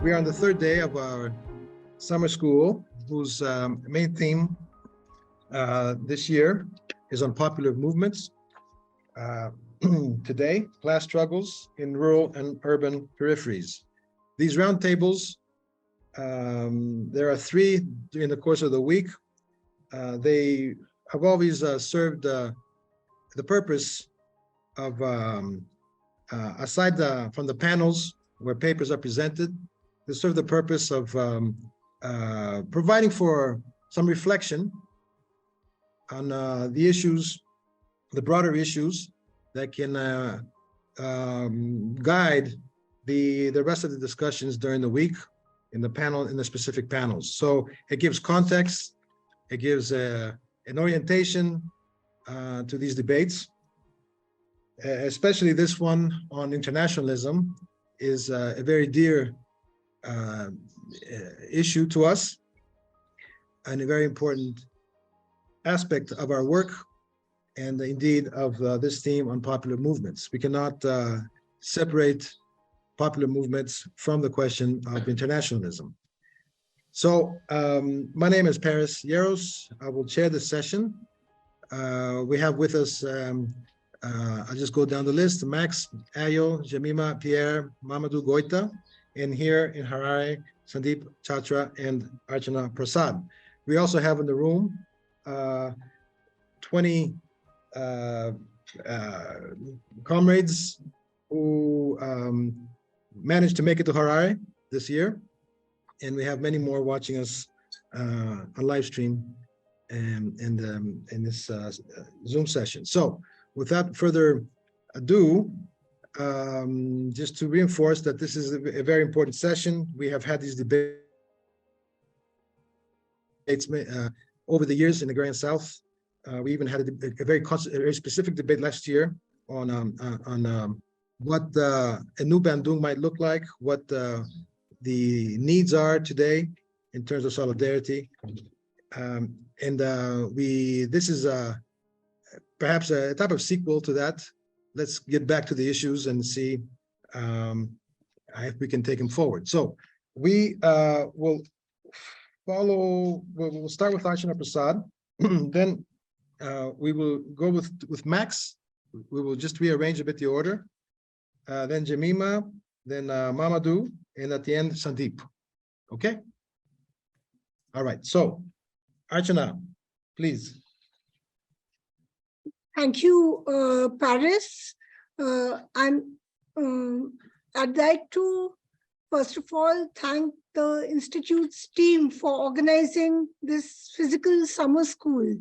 We are on the third day of our summer school, whose main theme this year is on popular movements. Today, class struggles in rural and urban peripheries. These roundtables, there are 3 during the course of the week. They have always served the purpose of, aside from the panels where papers are presented, they serve the purpose of providing for some reflection on the issues, the broader issues that can guide the rest of the discussions during the week in the specific panels. So it gives context, it gives an orientation to these debates, especially this one on internationalism is a very dear issue to us and a very important aspect of our work and indeed of this theme on popular movements. We cannot separate popular movements from the question of internationalism. So my name is Paris Yaros. I will chair this session. We have with us, I'll just go down the list, MaxAjl, Jemima Pierre, Mamadou Goita, and here in Harare, Sandeep Chatra and Archana Prasad. We also have in the room 20 comrades who managed to make it to Harare this year. And we have many more watching us on live stream and in this Zoom session. So without further ado, just to reinforce that this is a very important session. We have had these debates over the years in the Agrarian South. We even had a very specific debate last year on what a new Bandung might look like, what the needs are today in terms of solidarity. This is perhaps a type of sequel to that. Let's get back to the issues and see if we can take them forward. So we will we'll start with Archana Prasad. Then we will go with Max. We will just rearrange a bit the order. Then Jemima, then Mamadou, and at the end, Sandeep. Okay? All right, so Archana, please. Thank you, Paris. I'd like to, first of all, thank the Institute's team for organizing this physical summer school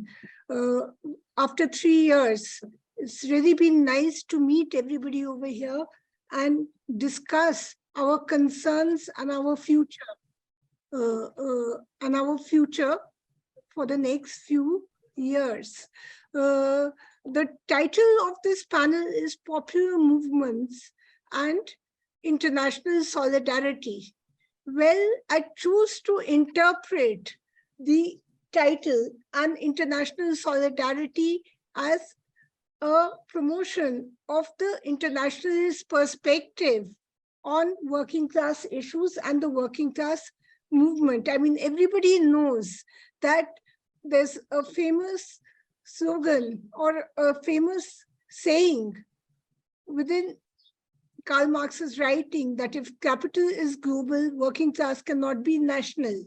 after 3 years. It's really been nice to meet everybody over here and discuss our concerns and our future, for the next few years. The title of this panel is Popular Movements and International Solidarity. Well, I choose to interpret the title and international solidarity as a promotion of the internationalist perspective on working class issues and the working class movement. I mean, everybody knows that there's a famous slogan or a famous saying within Karl Marx's writing that if capital is global, working class cannot be national.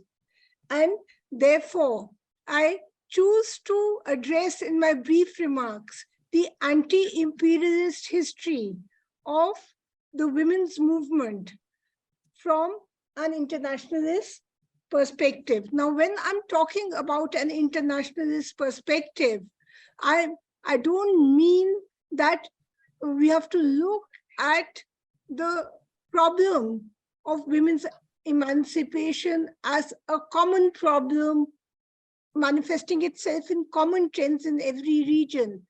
And therefore, I choose to address in my brief remarks the anti-imperialist history of the women's movement from an internationalist perspective. Now, when I'm talking about an internationalist perspective, I don't mean that we have to look at the problem of women's emancipation as a common problem manifesting itself in common trends in every region.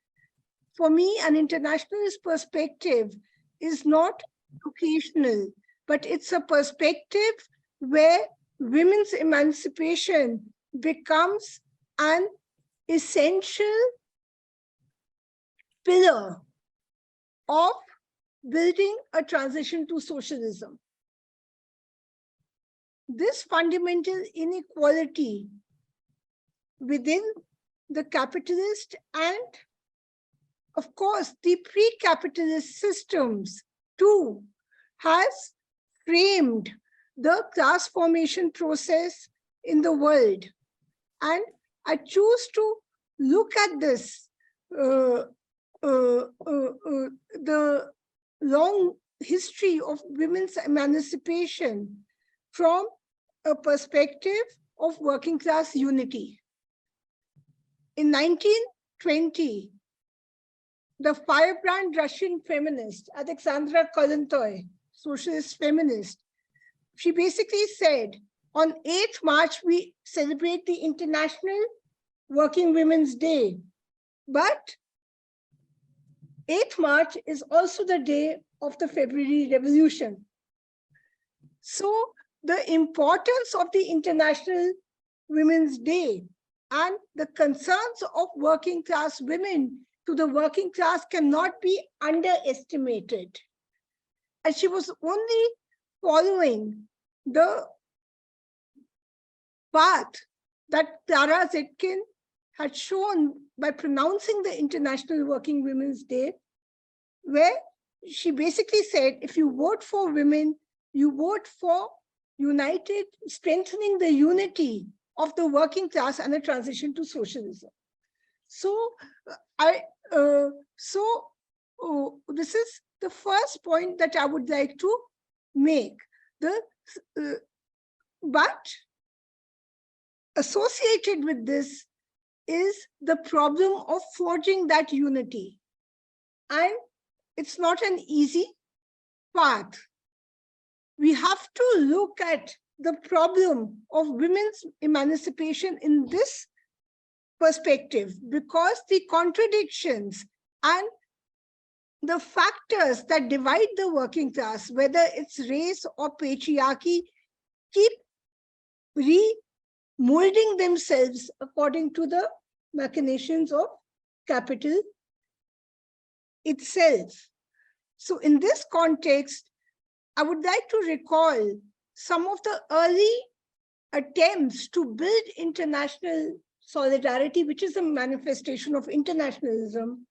For me, an internationalist perspective is not occasional, but it's a perspective where women's emancipation becomes an essential pillar of building a transition to socialism. this fundamental inequality within the capitalist and, of course, the pre-capitalist systems too has framed the class formation process in the world. And I choose to look at this, the long history of women's emancipation from a perspective of working class unity. In 1920, the firebrand Russian feminist, Alexandra Kollontai, socialist feminist, she basically said, on 8th March, we celebrate the International Working Women's Day. But 8th March is also the day of the February Revolution. So the importance of the International Women's Day and the concerns of working class women to the working class cannot be underestimated. And she was only following the path that Clara Zetkin had shown by pronouncing the International Working Women's Day, where she basically said, if you vote for women, you vote for united, strengthening the unity of the working class and a transition to socialism. So this is the first point that I would like to make. But associated with this is the problem of forging that unity. And it's not an easy path. We have to look at the problem of women's emancipation in this perspective, because the contradictions and the factors that divide the working class, whether it's race or patriarchy, keep remolding themselves according to the machinations of capital itself. So in this context, I would like to recall some of the early attempts to build international solidarity, which is a manifestation of internationalism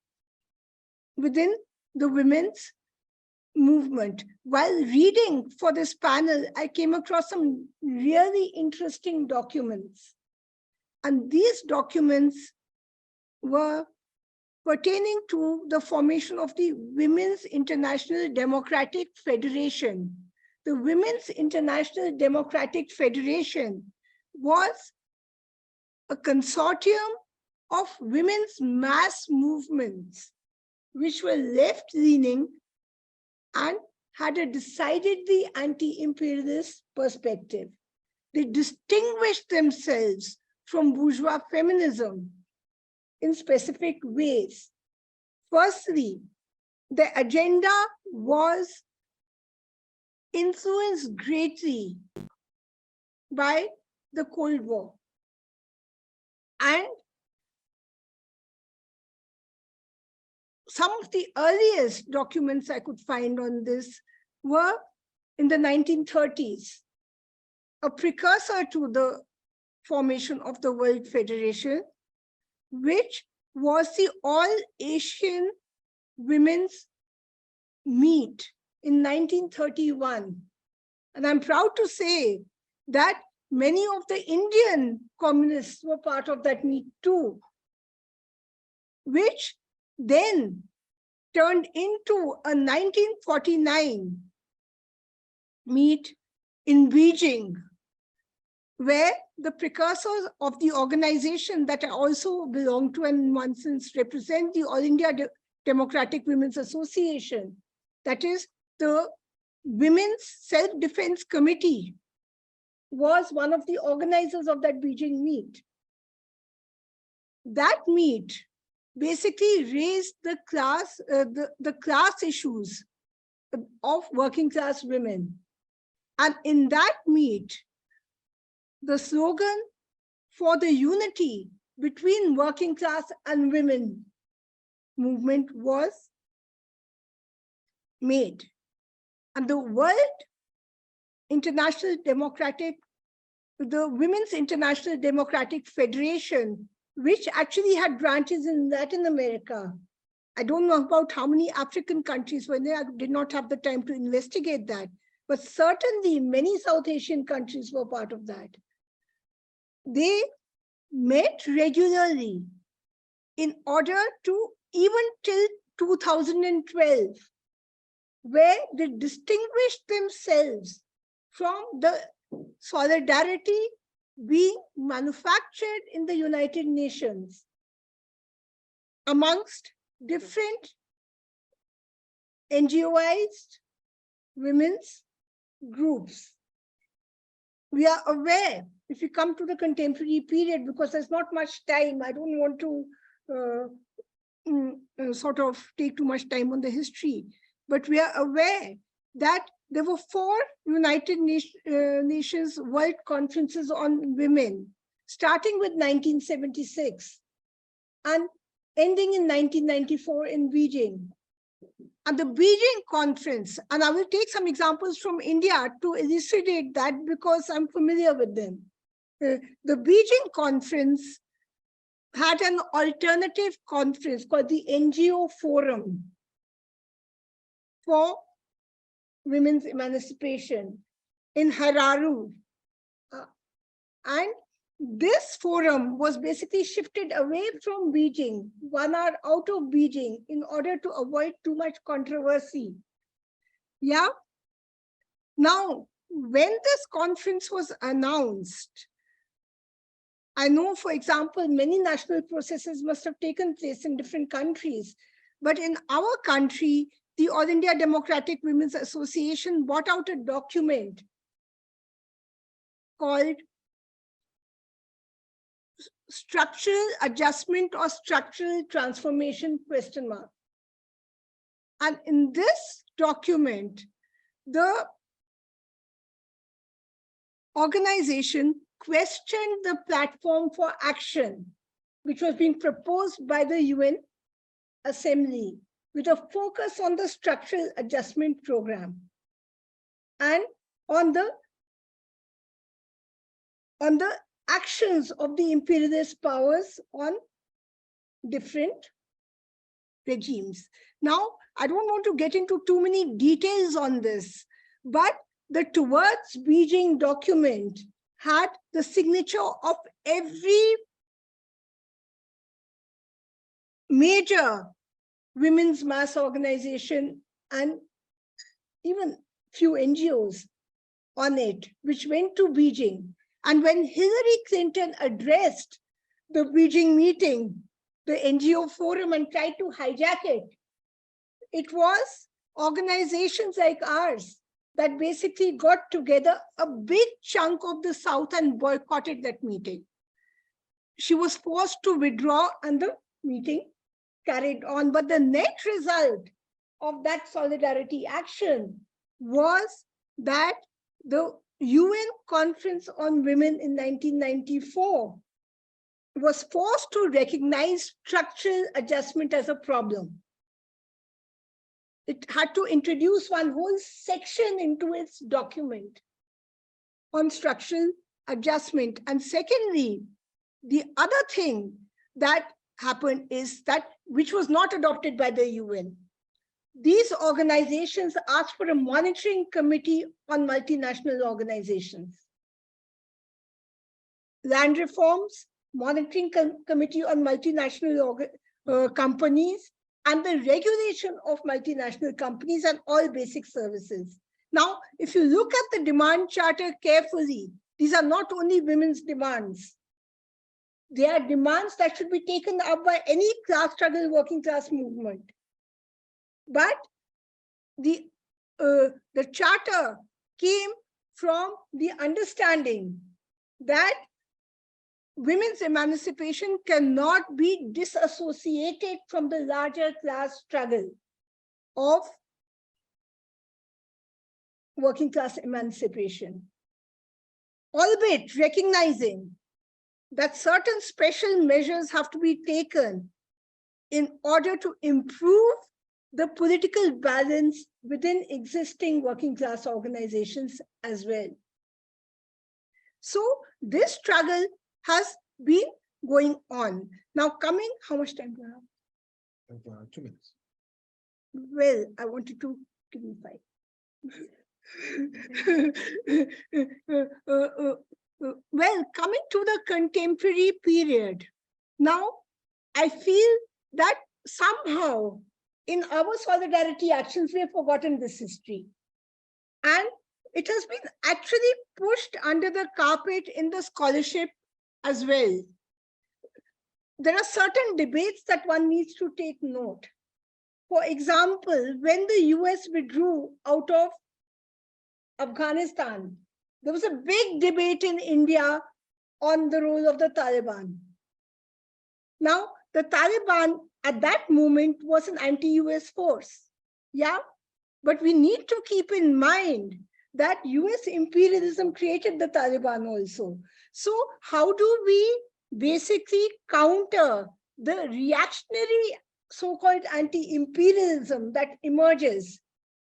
within the women's movement. While reading for this panel, I came across some really interesting documents. And these documents were pertaining to the formation of the Women's International Democratic Federation. The Women's International Democratic Federation was a consortium of women's mass movements, which were left-leaning and had a decidedly anti-imperialist perspective. They distinguished themselves from bourgeois feminism in specific ways. Firstly, the agenda was influenced greatly by the Cold War. And some of the earliest documents I could find on this were in the 1930s, a precursor to the formation of the World Federation, which was the All-Asian Women's Meet in 1931. And I'm proud to say that many of the Indian communists were part of that meet too, which then turned into a 1949 meet in Beijing, where the precursors of the organization that I also belong to and in one sense represent, the All India Democratic Women's Association, that is the Women's Self-Defense Committee, was one of the organizers of that Beijing meet. That meet basically raised the class issues of working class women. And in that meet, the slogan for the unity between working class and women movement was made. And the World International Democratic the Women's International Democratic Federation, which actually had branches in Latin America. I don't know about how many African countries, when they did not have the time to investigate that, but certainly many South Asian countries were part of that. They met regularly in order to, even till 2012, where they distinguished themselves from the solidarity being manufactured in the United Nations amongst different NGOized women's groups. We are aware, if we come to the contemporary period, because there's not much time, I don't want to sort of take too much time on the history, but we are aware that there were 4 United Nations World Conferences on Women, starting with 1976 and ending in 1994 in Beijing. And the Beijing conference, and I will take some examples from India to elucidate that because I'm familiar with them. The Beijing conference had an alternative conference called the NGO Forum for Women's Emancipation in Hararu. And this forum was basically shifted away from Beijing, 1 hour out of Beijing, in order to avoid too much controversy. Yeah. Now, when this conference was announced, I know, for example, many national processes must have taken place in different countries, but in our country, the All India Democratic Women's Association brought out a document called Structural Adjustment or Structural Transformation ? And in this document, the organization questioned the platform for action, which was being proposed by the UN Assembly, with a focus on the structural adjustment program and on the actions of the imperialist powers on different regimes. Now, I don't want to get into too many details on this, but the Towards Beijing document had the signature of every major women's mass organization and even few NGOs on it, which went to Beijing. And when Hillary Clinton addressed the Beijing meeting, the NGO forum, and tried to hijack it, it was organizations like ours that basically got together a big chunk of the South and boycotted that meeting. She was forced to withdraw and the meeting carried on. But the net result of that solidarity action was that the UN Conference on Women in 1994 was forced to recognize structural adjustment as a problem. It had to introduce one whole section into its document on structural adjustment. And secondly, the other thing that happened is that, which was not adopted by the UN, these organizations asked for a monitoring committee on multinational organizations. Land reforms, monitoring committee on multinational companies, and the regulation of multinational companies and all basic services. Now, if you look at the demand charter carefully, these are not only women's demands. They are demands that should be taken up by any class struggle, working class movement. But the charter came from the understanding that women's emancipation cannot be disassociated from the larger class struggle of working class emancipation, albeit recognizing that certain special measures have to be taken in order to improve the political balance within existing working class organizations as well. So this struggle has been going on. Now coming, how much time do I have? 2 minutes. Well, I wanted to give me 5. Well, coming to the contemporary period, now I feel that somehow in our solidarity actions, we have forgotten this history. And it has been actually pushed under the carpet in the scholarship as well. There are certain debates that one needs to take note. For example, when the US withdrew out of Afghanistan, there was a big debate in India on the role of the Taliban. Now, the Taliban at that moment was an anti-US force. Yeah, but we need to keep in mind that US imperialism created the Taliban also. So how do we basically counter the reactionary so-called anti-imperialism that emerges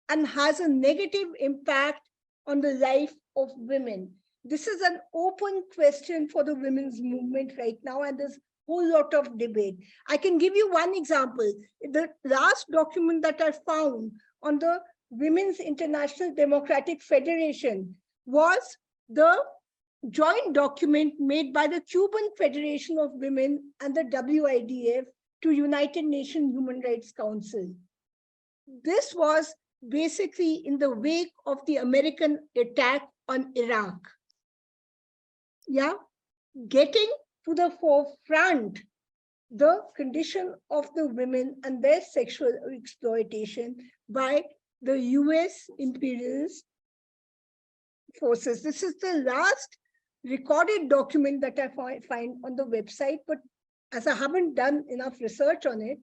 and has a negative impact on the life of women? This is an open question for the women's movement right now, and there's a whole lot of debate. I can give you one example. The last document that I found on the Women's International Democratic Federation was the joint document made by the Cuban Federation of Women and the WIDF to United Nations Human Rights Council. This was basically in the wake of the American attack on Iraq. Yeah, getting to the forefront the condition of the women and their sexual exploitation by the US imperialist forces. This is the last recorded document that I find on the website, but as I haven't done enough research on it,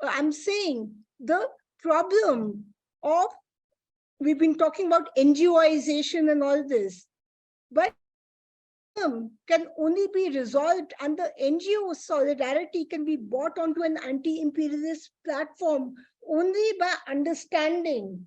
I'm saying the problem of, we've been talking about NGOization and all this, but can only be resolved, and the NGO solidarity can be brought onto an anti-imperialist platform only by understanding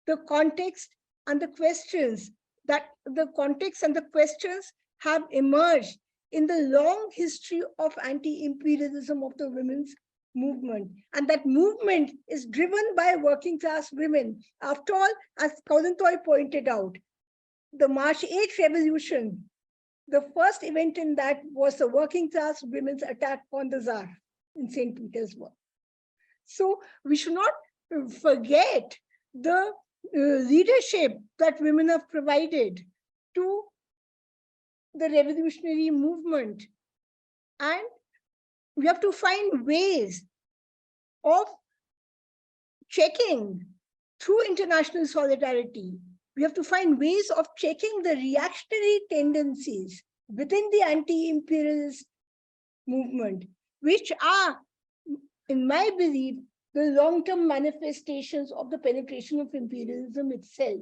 the context and the questions that the context and the questions have emerged in the long history of anti-imperialism of the women's movement. And that movement is driven by working class women. After all, as Kaulantoy pointed out, the March 8th revolution, the first event in that was the working class women's attack on the Tsar in St. Petersburg. So we should not forget the leadership that women have provided to the revolutionary movement. And we have to find ways of checking through international solidarity. We have to find ways of checking the reactionary tendencies within the anti-imperialist movement, which are, in my belief, the long-term manifestations of the penetration of imperialism itself.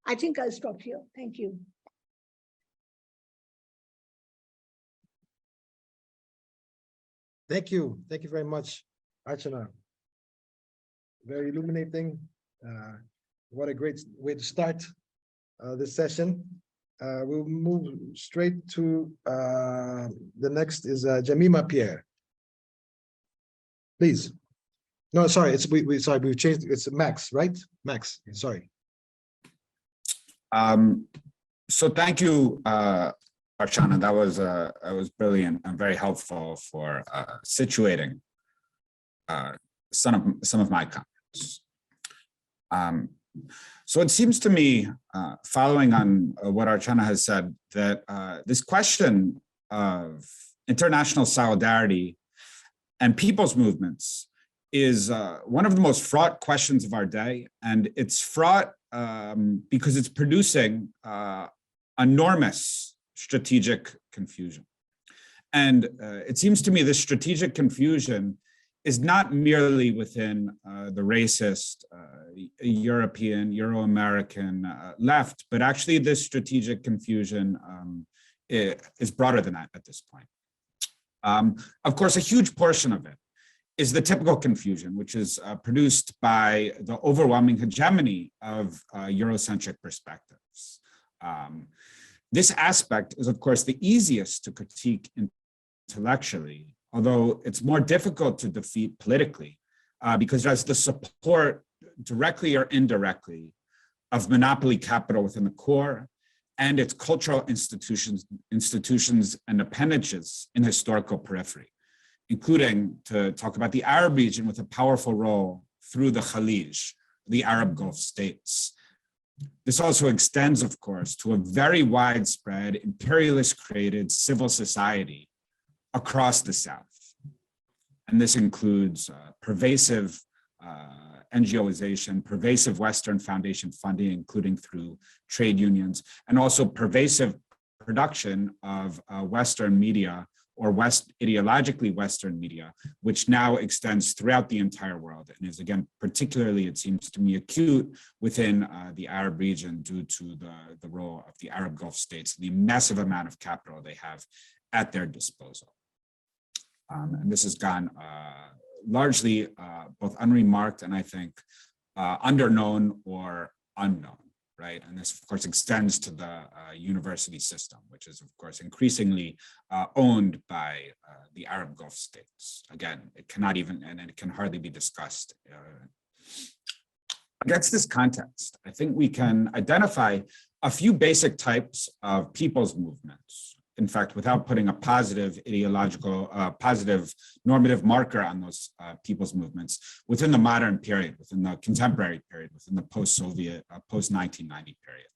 I think I'll stop here. Thank you. Thank you. Thank you very much, Archana. Very illuminating. What a great way to start this session. We'll move straight to the next is Jamima Pierre. Please. No, sorry, it's sorry, we've changed. It's Max, right? Max, sorry. So thank you, Archana. That was brilliant and very helpful for situating some of my comments. So it seems to me, following on what Archana has said, that this question of international solidarity and people's movements is one of the most fraught questions of our day. And it's fraught because it's producing enormous strategic confusion. And it seems to me this strategic confusion is not merely within the racist European, Euro-American left, but actually this strategic confusion is broader than that at this point. Of course, a huge portion of it is the typical confusion, which is produced by the overwhelming hegemony of Eurocentric perspectives. This aspect is, of course, the easiest to critique intellectually, although it's more difficult to defeat politically, because it has the support, directly or indirectly, of monopoly capital within the core and its cultural institutions and appendages in historical periphery, including, to talk about the Arab region, with a powerful role through the Khalij, the Arab Gulf states. This also extends, of course, to a very widespread imperialist-created civil society across the South. And this includes pervasive NGOization, pervasive Western Foundation funding, including through trade unions, and also pervasive production of Western media, or ideologically Western media, which now extends throughout the entire world and is, again, particularly, it seems to me, acute within the Arab region due to the role of the Arab Gulf states, the massive amount of capital they have at their disposal. And this has gone largely both unremarked and, I think, underknown or unknown. Right, and this, of course, extends to the university system, which is, of course, increasingly owned by the Arab Gulf states. Again, it cannot even, and it can hardly be discussed. Against this context, I think we can identify a few basic types of people's movements. In fact, without putting a positive ideological, positive normative marker on those people's movements within the modern period, within the contemporary period, within the post-Soviet, post-1990 period.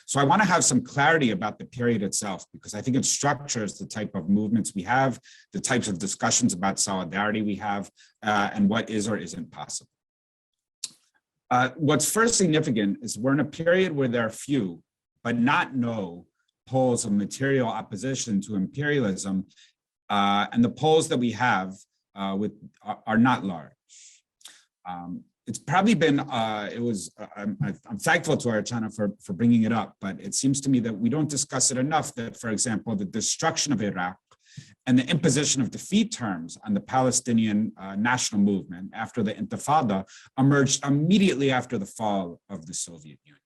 So I want to have some clarity about the period itself, because I think it structures the type of movements we have, the types of discussions about solidarity we have, and what is or isn't possible. What's first significant is we're in a period where there are few, but not no, poles of material opposition to imperialism, and the poles that we have are not large. It's probably been, I'm thankful to Archana for bringing it up, but it seems to me that we don't discuss it enough that, for example, the destruction of Iraq and the imposition of defeat terms on the Palestinian national movement after the Intifada emerged immediately after the fall of the Soviet Union.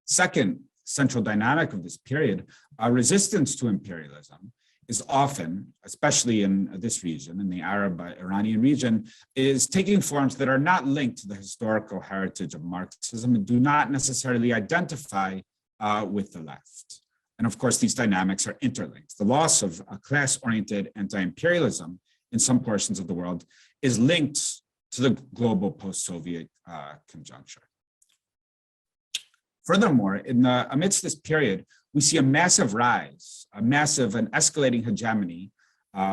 Second central dynamic of this period, resistance to imperialism is often, especially in this region, in the Arab-Iranian region, is taking forms that are not linked to the historical heritage of Marxism and do not necessarily identify with the left. And of course, these dynamics are interlinked. The loss of a class-oriented anti-imperialism in some portions of the world is linked to the global post-Soviet conjuncture. Furthermore, amidst this period, we see a massive rise, a massive and escalating hegemony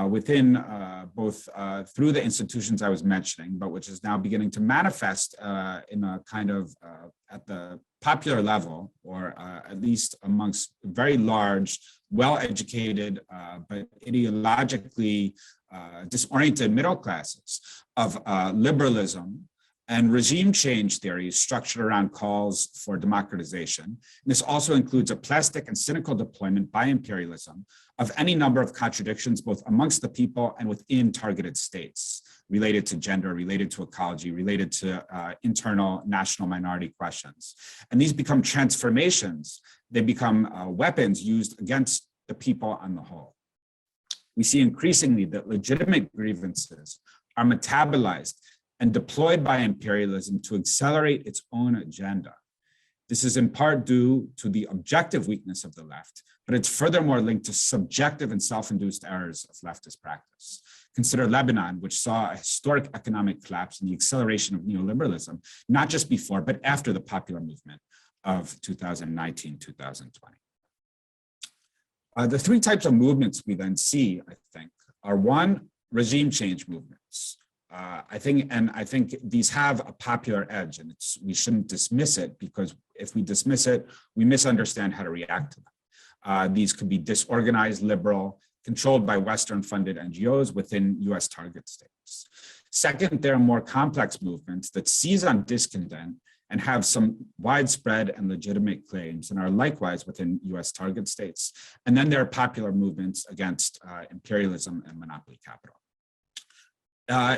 within both through the institutions I was mentioning, but which is now beginning to manifest in a kind of at the popular level, or at least amongst very large, well-educated, but ideologically disoriented middle classes of liberalism and regime change theories structured around calls for democratization. And this also includes a plastic and cynical deployment by imperialism of any number of contradictions, both amongst the people and within targeted states, related to gender, related to ecology, related to internal national minority questions. And these become transformations. They become weapons used against the people on the whole. We see increasingly that legitimate grievances are metabolized and deployed by imperialism to accelerate its own agenda. This is in part due to the objective weakness of the left, but it's furthermore linked to subjective and self-induced errors of leftist practice. Consider Lebanon, which saw a historic economic collapse and the acceleration of neoliberalism, not just before, but after the popular movement of 2019, 2020. The three types of movements we then see, I think, are one, regime change movements. I think these have a popular edge, and we shouldn't dismiss it, because if we dismiss it, we misunderstand how to react to them. These could be disorganized, liberal, controlled by Western-funded NGOs within US target states. Second, there are more complex movements that seize on discontent and have some widespread and legitimate claims and are likewise within US target states. And then there are popular movements against imperialism and monopoly capital.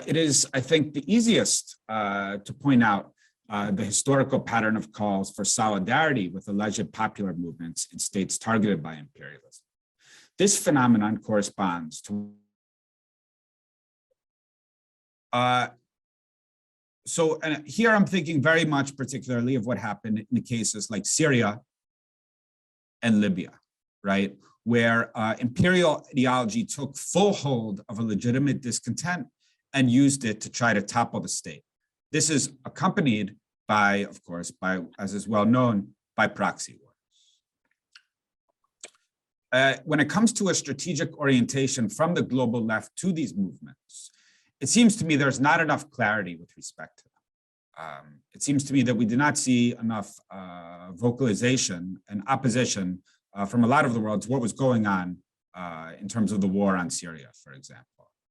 It is, I think, the easiest to point out the historical pattern of calls for solidarity with alleged popular movements in states targeted by imperialism. This phenomenon corresponds to and here I'm thinking very much particularly of what happened in the cases like Syria and Libya, right? Where imperial ideology took full hold of a legitimate discontent and used it to try to topple the state. This is accompanied by, of course, as is well known, by proxy wars. When it comes to a strategic orientation from the global left to these movements, it seems to me there's not enough clarity with respect to them. It seems to me that we do not see enough vocalization and opposition from a lot of the world to what was going on in terms of the war on Syria, for example.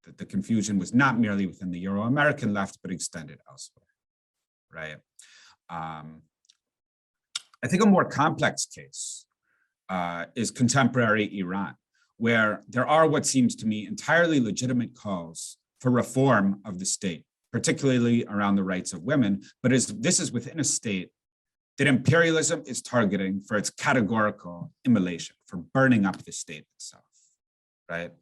That the confusion was not merely within the Euro-American left, but extended elsewhere, right? I think a more complex case is contemporary Iran, where there are what seems to me entirely legitimate calls for reform of the state, particularly around the rights of women, but this is within a state that imperialism is targeting for its categorical immolation, for burning up the state itself, right?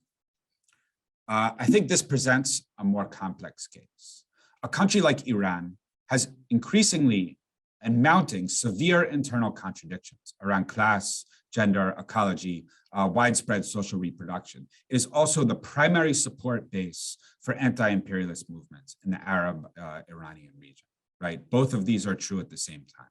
I think this presents a more complex case. A country like Iran has increasingly and mounting severe internal contradictions around class, gender, ecology, widespread social reproduction. It is also the primary support base for anti-imperialist movements in the Arab Iranian region, right? Both of these are true at the same time.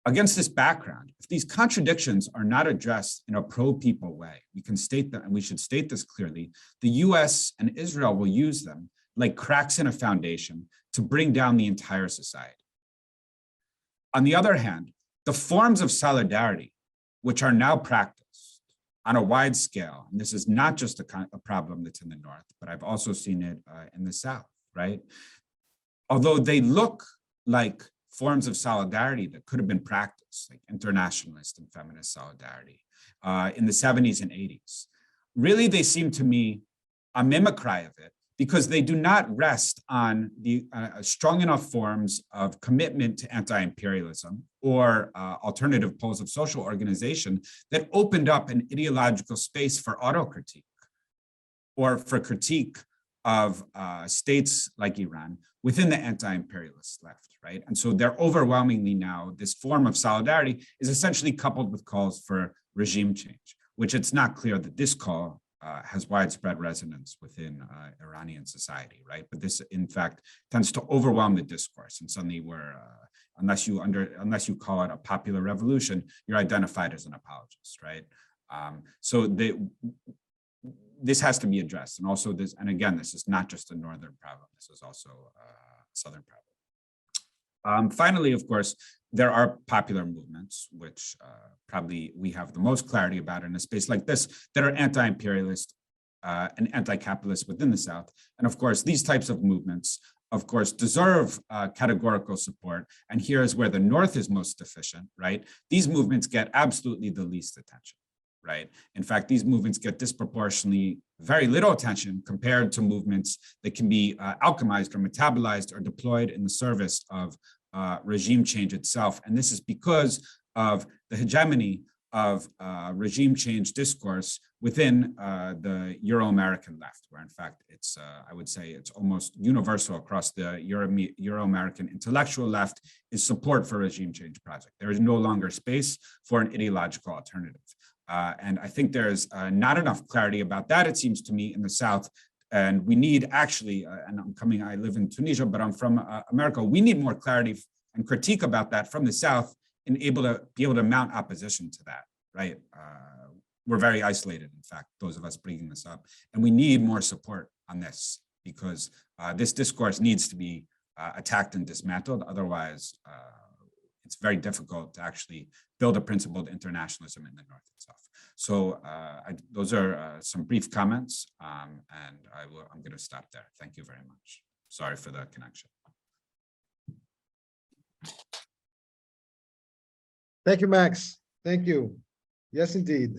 Against this background, if these contradictions are not addressed in a pro-people way, we can state that, and we should state this clearly, the US and Israel will use them like cracks in a foundation to bring down the entire society. On the other hand, the forms of solidarity, which are now practiced on a wide scale, and this is not just a problem that's in the North, but I've also seen it in the South, right? Although they look like forms of solidarity that could have been practiced, like internationalist and feminist solidarity in the 70s and 80s. Really, they seem to me a mimicry of it because they do not rest on the strong enough forms of commitment to anti-imperialism or alternative poles of social organization that opened up an ideological space for auto-critique or for critique of states like Iran within the anti-imperialist left, right? And so they're overwhelmingly now, this form of solidarity is essentially coupled with calls for regime change, which it's not clear that this call has widespread resonance within Iranian society, right? But this, in fact, tends to overwhelm the discourse, and suddenly we're, unless you call it a popular revolution, you're identified as an apologist, right? So this has to be addressed, and also this, and again, this is not just a northern problem. This is also a southern problem. Finally, of course, there are popular movements, which probably we have the most clarity about in a space like this, that are anti-imperialist and anti-capitalist within the South. And of course, these types of movements, of course, deserve categorical support. And here is where the North is most deficient, right? These movements get absolutely the least attention, right? In fact, these movements get disproportionately very little attention compared to movements that can be alchemized or metabolized or deployed in the service of regime change itself. And this is because of the hegemony of regime change discourse within the Euro-American left, where in fact it's, I would say it's almost universal across the Euro-American intellectual left is support for regime change project. There is no longer space for an ideological alternative. And I think there's not enough clarity about that, it seems to me, in the South. And we need actually, and I live in Tunisia, but I'm from America, we need more clarity and critique about that from the South and be able to mount opposition to that, right? We're very isolated, in fact, those of us bringing this up. And we need more support on this because this discourse needs to be attacked and dismantled. Otherwise, it's very difficult to actually build a principled internationalism in the North itself. So those are some brief comments, and I'm going to stop there. Thank you very much. Sorry for the connection. Thank you, Max. Thank you. Yes, indeed.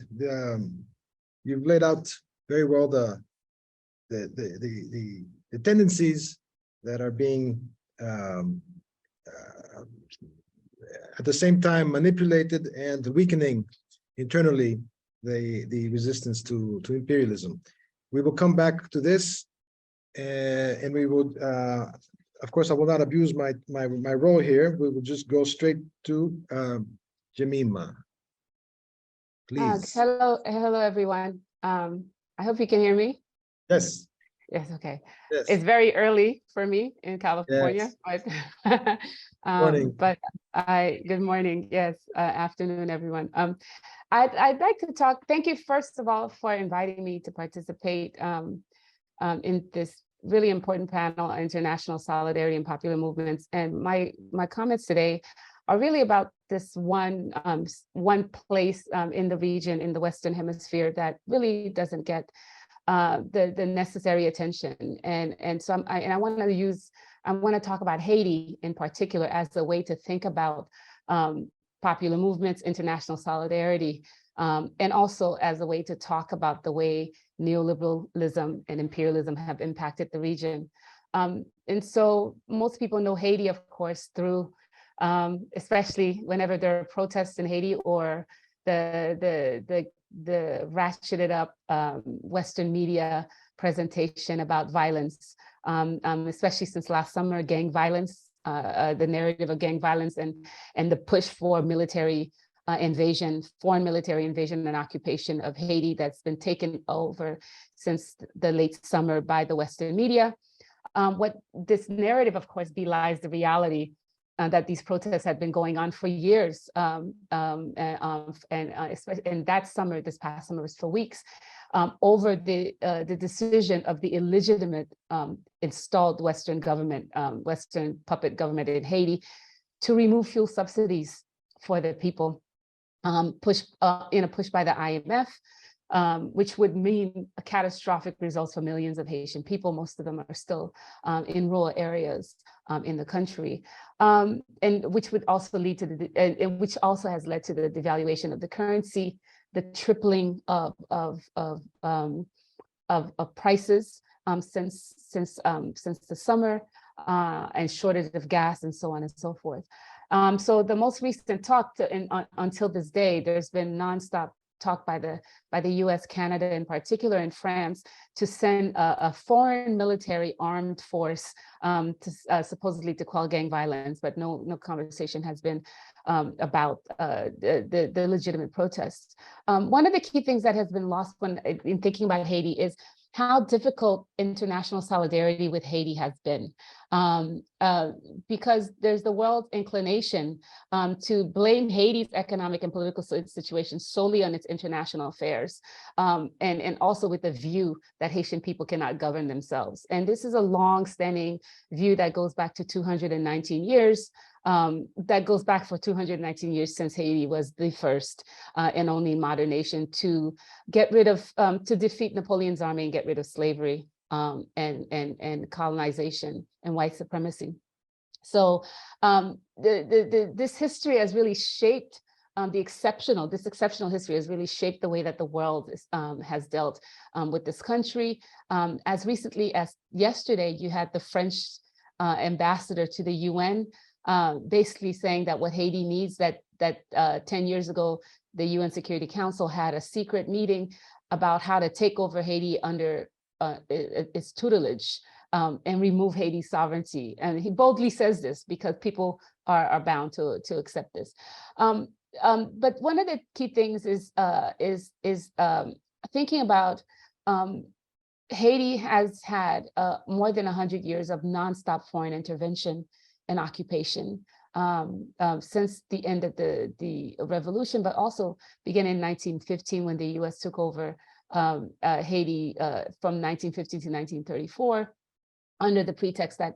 You've laid out very well the tendencies that are being at the same time manipulated and weakening internally the resistance to imperialism. We will come back to this, and we would, of course, I will not abuse my role here. We will just go straight to Jemima. Please. Hello, everyone. I hope you can hear me. Yes. Yes, okay. Yes. It's very early for me in California, Yes. but Morning. Good morning. Yes, afternoon, everyone. I'd like to talk. Thank you, first of all, for inviting me to participate in this really important panel on international solidarity and popular movements. And my comments today are really about this one place in the region, in the Western Hemisphere, that really doesn't get the necessary attention. And so I want to talk about Haiti in particular as a way to think about popular movements, international solidarity, and also as a way to talk about the way neoliberalism and imperialism have impacted the region. And so most people know Haiti, of course, through especially whenever there are protests in Haiti, or the ratcheted up Western media presentation about violence, especially since last summer, gang violence, the narrative of gang violence and the push for military invasion, foreign military invasion and occupation of Haiti that's been taken over since the late summer by the Western media. What this narrative, of course, belies the reality that these protests had been going on for years, especially in that summer, this past summer, was for weeks, over the decision of the illegitimate installed Western government, Western puppet government in Haiti, to remove fuel subsidies for the people, pushed in a push by the IMF, which would mean a catastrophic results for millions of Haitian people. Most of them are still in rural areas in the country, and which would also lead to and which also has led to the devaluation of the currency, the tripling of prices since the summer, and shortage of gas, and so on and so forth. So the most recent talk until this day, there's been nonstop talk by the US, Canada in particular, and France, to send a foreign military armed force to supposedly to quell gang violence, but no conversation has been about the legitimate protests. One of the key things that has been lost in thinking about Haiti is how difficult international solidarity with Haiti has been, because there's the world's inclination to blame Haiti's economic and political situation solely on its international affairs, and also with the view that Haitian people cannot govern themselves. And this is a long-standing view that goes back to 219 years, that goes back for 219 years since Haiti was the first and only modern nation to get rid of, to defeat Napoleon's army and get rid of slavery and colonization and white supremacy. So this history has really shaped this exceptional history has really shaped the way that the world has dealt with this country. As recently as yesterday, you had the French ambassador to the UN basically saying that what Haiti needs, that 10 years ago, the UN Security Council had a secret meeting about how to take over Haiti under its tutelage and remove Haiti's sovereignty. And he boldly says this because people are bound to accept this. But one of the key things is thinking about Haiti has had more than 100 years of nonstop foreign intervention and occupation since the end of the revolution, but also beginning in 1915 when the US took over Haiti from 1915 to 1934, under the pretext that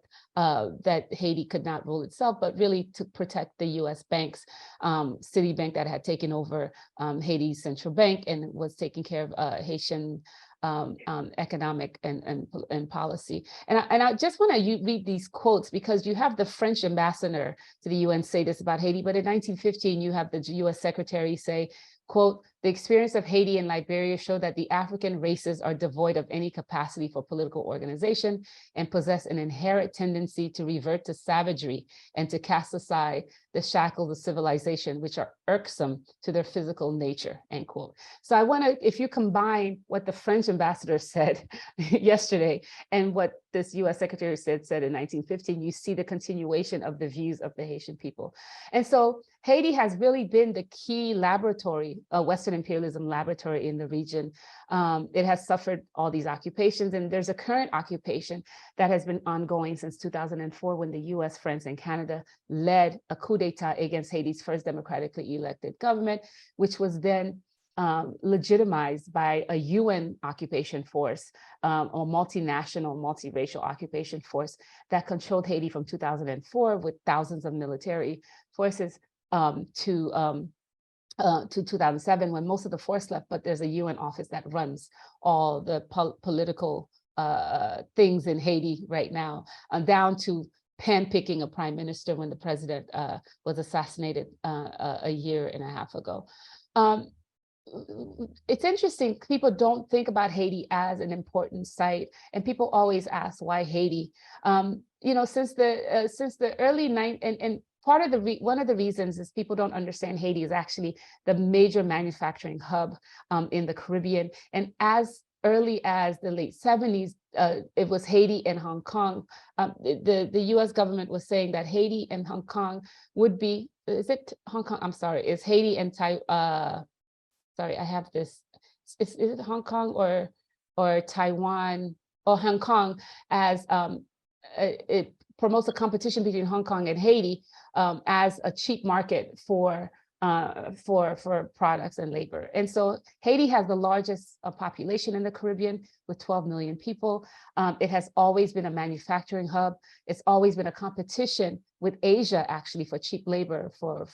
Haiti could not rule itself, but really to protect the US banks, Citibank that had taken over Haiti's central bank and was taking care of Haitian economic and policy. And I just want to read these quotes because you have the French ambassador to the UN say this about Haiti, but in 1915, you have the US secretary say, quote, The experience of Haiti and Liberia show that the African races are devoid of any capacity for political organization and possess an inherent tendency to revert to savagery and to cast aside the shackles of civilization, which are irksome to their physical nature, end quote. So I want to, if you combine what the French ambassador said yesterday and what this US Secretary said in 1915, you see the continuation of the views of the Haitian people. And so Haiti has really been the key laboratory, Western imperialism laboratory in the region. It has suffered all these occupations, and there's a current occupation that has been ongoing since 2004 when the US, France, and Canada led a coup d'etat against Haiti's first democratically elected government, which was then legitimized by a UN occupation force or multinational, multiracial occupation force that controlled Haiti from 2004 with thousands of military forces to 2007 when most of the force left, but there's a UN office that runs all the political things in Haiti right now, down to handpicking a prime minister when the president was assassinated a year and a half ago. It's interesting, people don't think about Haiti as an important site, and people always ask why Haiti. You know, since the early and part of one of the reasons is people don't understand Haiti is actually the major manufacturing hub in the Caribbean. And as early as the late 70s, it was Haiti and Hong Kong. The US government was saying that Haiti and Hong Kong would be, is it Hong Kong? I'm sorry, is Haiti and sorry, I have this, is it Hong Kong or Taiwan or Hong Kong, as it promotes a competition between Hong Kong and Haiti as a cheap market for products and labor. And so Haiti has the largest population in the Caribbean with 12 million people. It has always been a manufacturing hub. It's always been a competition with Asia, actually, for cheap labor for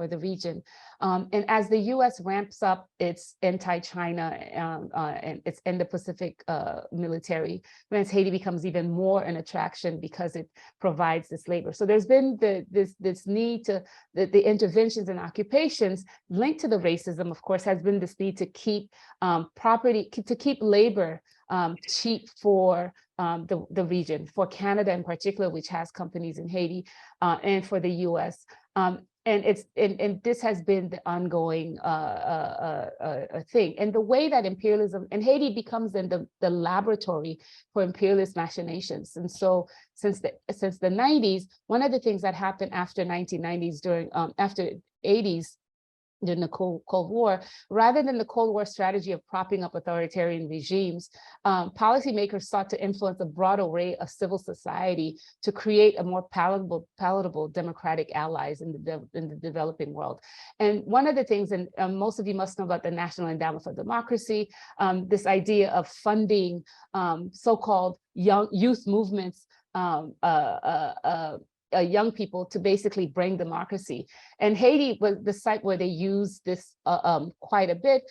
the region. And as the US ramps up its anti-China and its Indo-Pacific military, whereas Haiti becomes even more an attraction because it provides this labor. So there's been this need to, the interventions and occupations linked to the racism, of course, has been this need to keep to keep labor cheap for the region, for Canada in particular, which has companies in Haiti, and for the US. And this has been the ongoing thing. And the way that imperialism, and Haiti becomes then the laboratory for imperialist machinations. And so since the 90s, one of the things that happened after 1990s, after 80s, during the Cold War, rather than the Cold War strategy of propping up authoritarian regimes, policymakers sought to influence a broad array of civil society to create a more palatable democratic allies in the developing world. And one of the things, and most of you must know about the National Endowment for Democracy, this idea of funding so-called youth movements, young people to basically bring democracy. And Haiti was the site where they used this quite a bit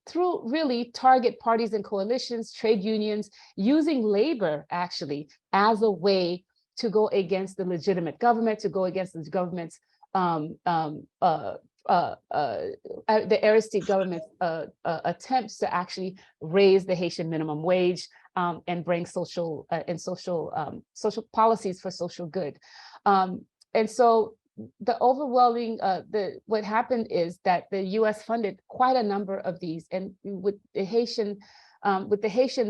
through really target parties and coalitions, trade unions, using labor actually as a way to go against the legitimate government, to go against the government's, the Aristide government's attempts to actually raise the Haitian minimum wage and bring social policies for social good. And so the overwhelming, what happened is that the US funded quite a number of these, and with the Haitian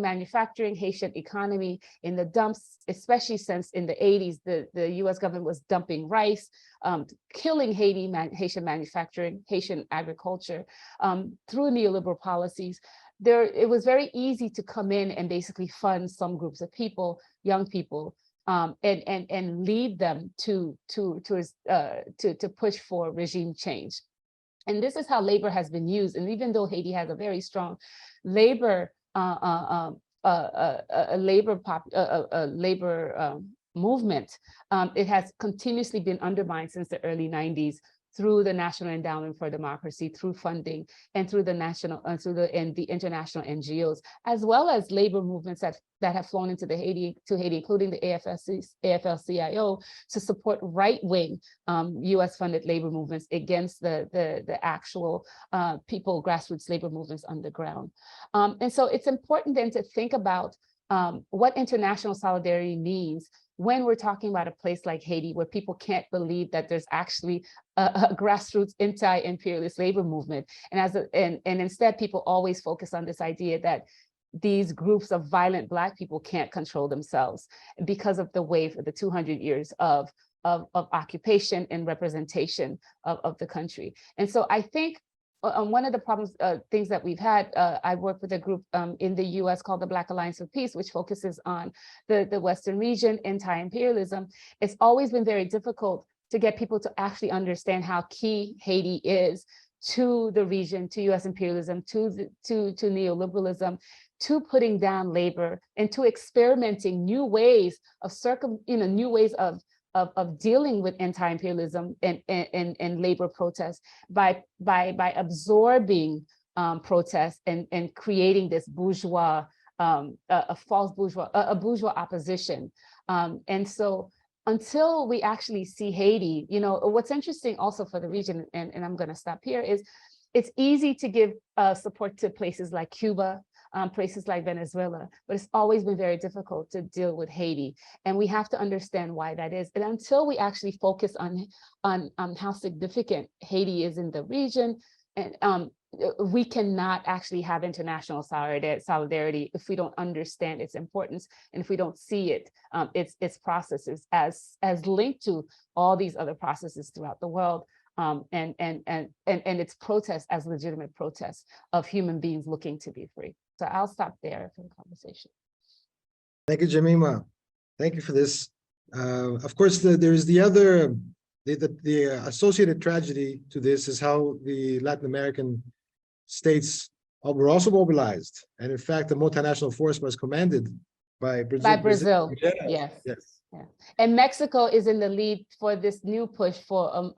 manufacturing, Haitian economy in the dumps, especially since in the 80s, the US government was dumping rice, killing Haitian manufacturing, Haitian agriculture through neoliberal policies. It was very easy to come in and basically fund some groups of people, young people, and lead them to push for regime change. And this is how labor has been used. And even though Haiti has a very strong labor movement, it has continuously been undermined since the early 90s through the National Endowment for Democracy, through funding, and through the the international NGOs, as well as labor movements that have flown into Haiti, including the AFL-CIO, to support right-wing US-funded labor movements against the actual people, grassroots labor movements underground. And so it's important then to think about what international solidarity means when we're talking about a place like Haiti, where people can't believe that there's actually a grassroots anti-imperialist labor movement. And instead, people always focus on this idea that these groups of violent Black people can't control themselves because of the wave of the 200 years of occupation and representation of the country. And so I think one of the problems, things that we've had, I work with a group in the US called the Black Alliance for Peace, which focuses on the Western region, anti-imperialism. It's always been very difficult to get people to actually understand how key Haiti is to the region, to US imperialism, to neoliberalism, to putting down labor, and to experimenting new ways of of dealing with anti-imperialism and labor protests by absorbing protests and creating this bourgeois, a bourgeois opposition. And so until we actually see Haiti, what's interesting also for the region, and I'm going to stop here, is it's easy to give support to places like Cuba, places like Venezuela, but it's always been very difficult to deal with Haiti. And we have to understand why that is. And until we actually focus on how significant Haiti is in the region, and we cannot actually have international solidarity if we don't understand its importance, and if we don't see its processes as linked to all these other processes throughout the world. And its protests as legitimate protests of human beings looking to be free. So I'll stop there for the conversation. Thank you, Jemima. Thank you for this. Of course, there's the other, the associated tragedy to this is how the Latin American states were also mobilized. And in fact, the multinational force was commanded by Brazil. By Brazil, yes. Yeah. And Mexico is in the lead for this new push for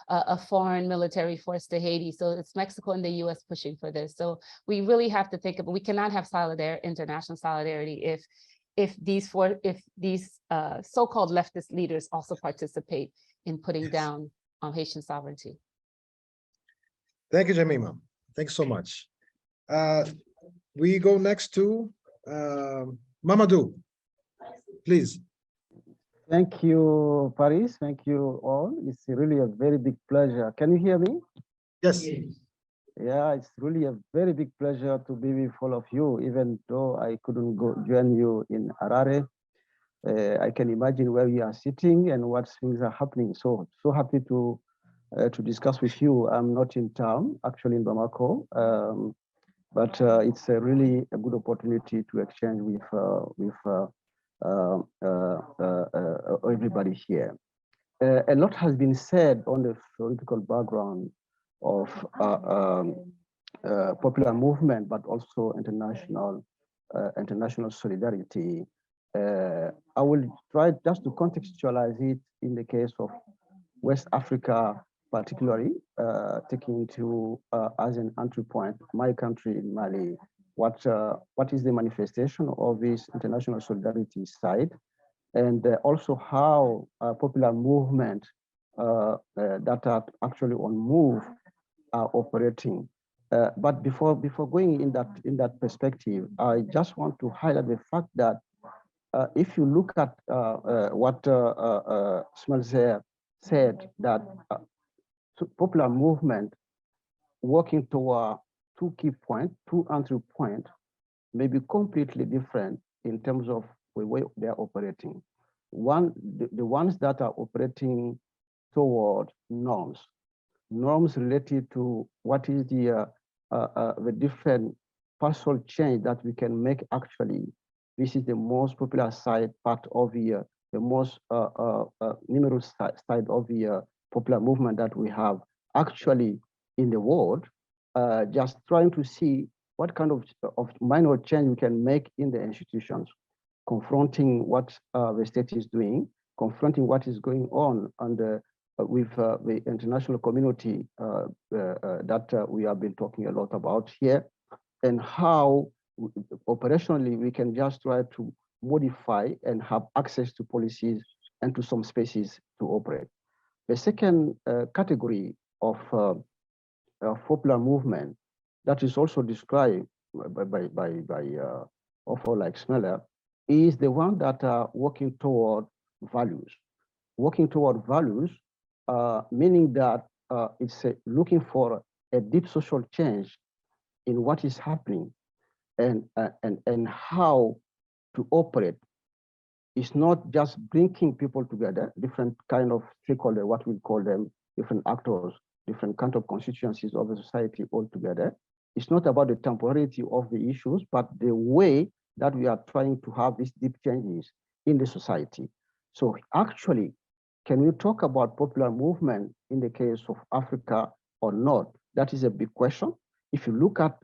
a foreign military force to Haiti. So it's Mexico and the US pushing for this. So we really have to think about, we cannot have international solidarity if these so-called leftist leaders also participate in putting down Haitian sovereignty. Thank you, Jemima. Thanks so much. We go next to Mamadou, please. Thank you, Paris. Thank you all. It's really a very big pleasure. Can you hear me? Yes. Yeah, it's really a very big pleasure to be with all of you, even though I couldn't join you in Harare. I can imagine where you are sitting and what things are happening. So happy to discuss with you. I'm not in town, actually in Bamako, but it's really a good opportunity to exchange with everybody here. A lot has been said on the political background of popular movement, but also international solidarity. I will try just to contextualize it in the case of West Africa, particularly taking into as an entry point my country in Mali. What is the manifestation of this international solidarity side, and also how popular movement that are actually on move are operating. But before going in that perspective, I just want to highlight the fact that if you look at what SMAIAS said, that popular movement working toward two key points, two entry points, may be completely different in terms of the way they are operating. One, the ones that are operating toward norms related to what is the different partial change that we can make actually. This is the most popular side part of the most numerous side of the popular movement that we have actually in the world. Just trying to see what kind of minor change we can make in the institutions, confronting what the state is doing, confronting what is going on the with the international community that we have been talking a lot about here, and how operationally we can just try to modify and have access to policies and to some spaces to operate. The second category of popular movement that is also described by author like SMAIAS is the one that are working toward values. Working toward values, meaning that it's looking for a deep social change in what is happening and how to operate. It's not just bringing people together, different kind of stakeholders, what we call them, different actors, different kind of constituencies of the society all together. It's not about the temporality of the issues, but the way that we are trying to have these deep changes in the society. So actually, can we talk about popular movement in the case of Africa or not? That is a big question. If you look at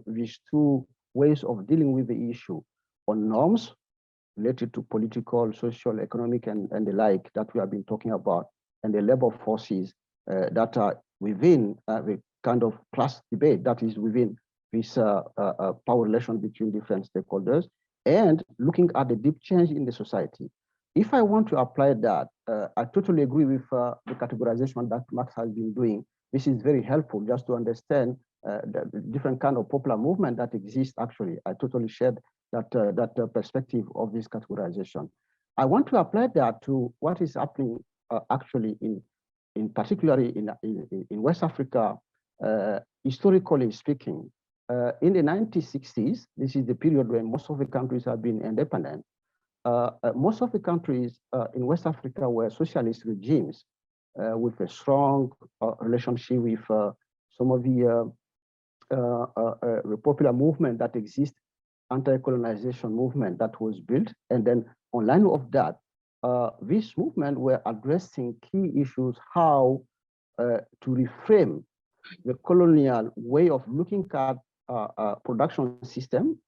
these two ways of dealing with the issue on norms related to political, social, economic, and the like that we have been talking about, and the labor forces that are within the kind of class debate that is within this power relation between different stakeholders, and looking at the deep change in the society. If I want to apply that, I totally agree with the categorization that Max has been doing. This is very helpful just to understand the different kind of popular movement that exists. Actually, I totally shared that perspective of this categorization. I want to apply that to what is happening actually in particularly in West Africa, historically speaking. In the 1960s, this is the period when most of the countries have been independent. Most of the countries in West Africa were socialist regimes with a strong relationship with some of the popular movement that exists, anti-colonization movement that was built. And then online of that, this movement were addressing key issues, how to reframe the colonial way of looking at production system,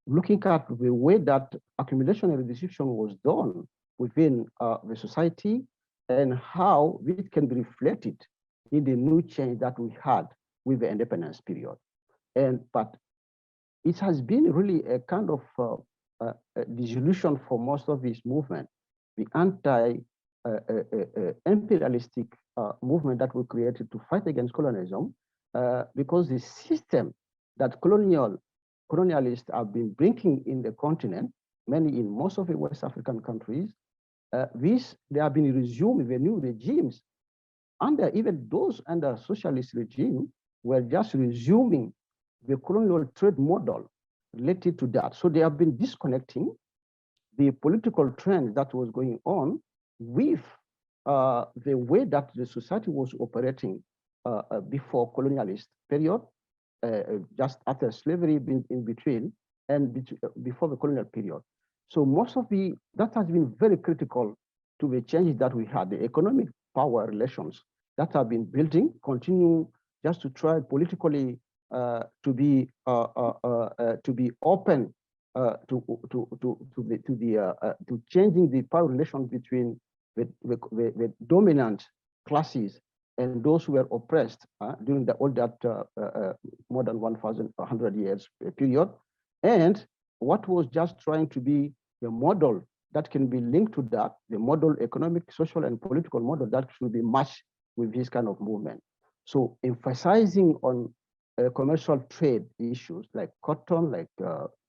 looking at the way that accumulation and redistribution was done within the society, and how it can be reflected in the new change that we had with the independence period. But it has been really a kind of dissolution for most of this movement, the anti-imperialistic movement that we created to fight against colonialism, because the system that colonialists have been bringing in the continent, many in most of the West African countries, they have been resumed with new regimes. Under even those under socialist regime were just resuming the colonial trade model related to that. So they have been disconnecting the political trend that was going on with the way that the society was operating before colonialist period, just after slavery in between, and before the colonial period. So most of that has been very critical to the changes that we had. The economic power relations that have been building continue just to try politically to be open to changing the power relations between the dominant classes and those who were oppressed during all that more than 1,100 years period, and what was just trying to be the model that can be linked to that, the model, economic, social, and political model that should be matched with this kind of movement. So emphasizing on commercial trade issues like cotton, like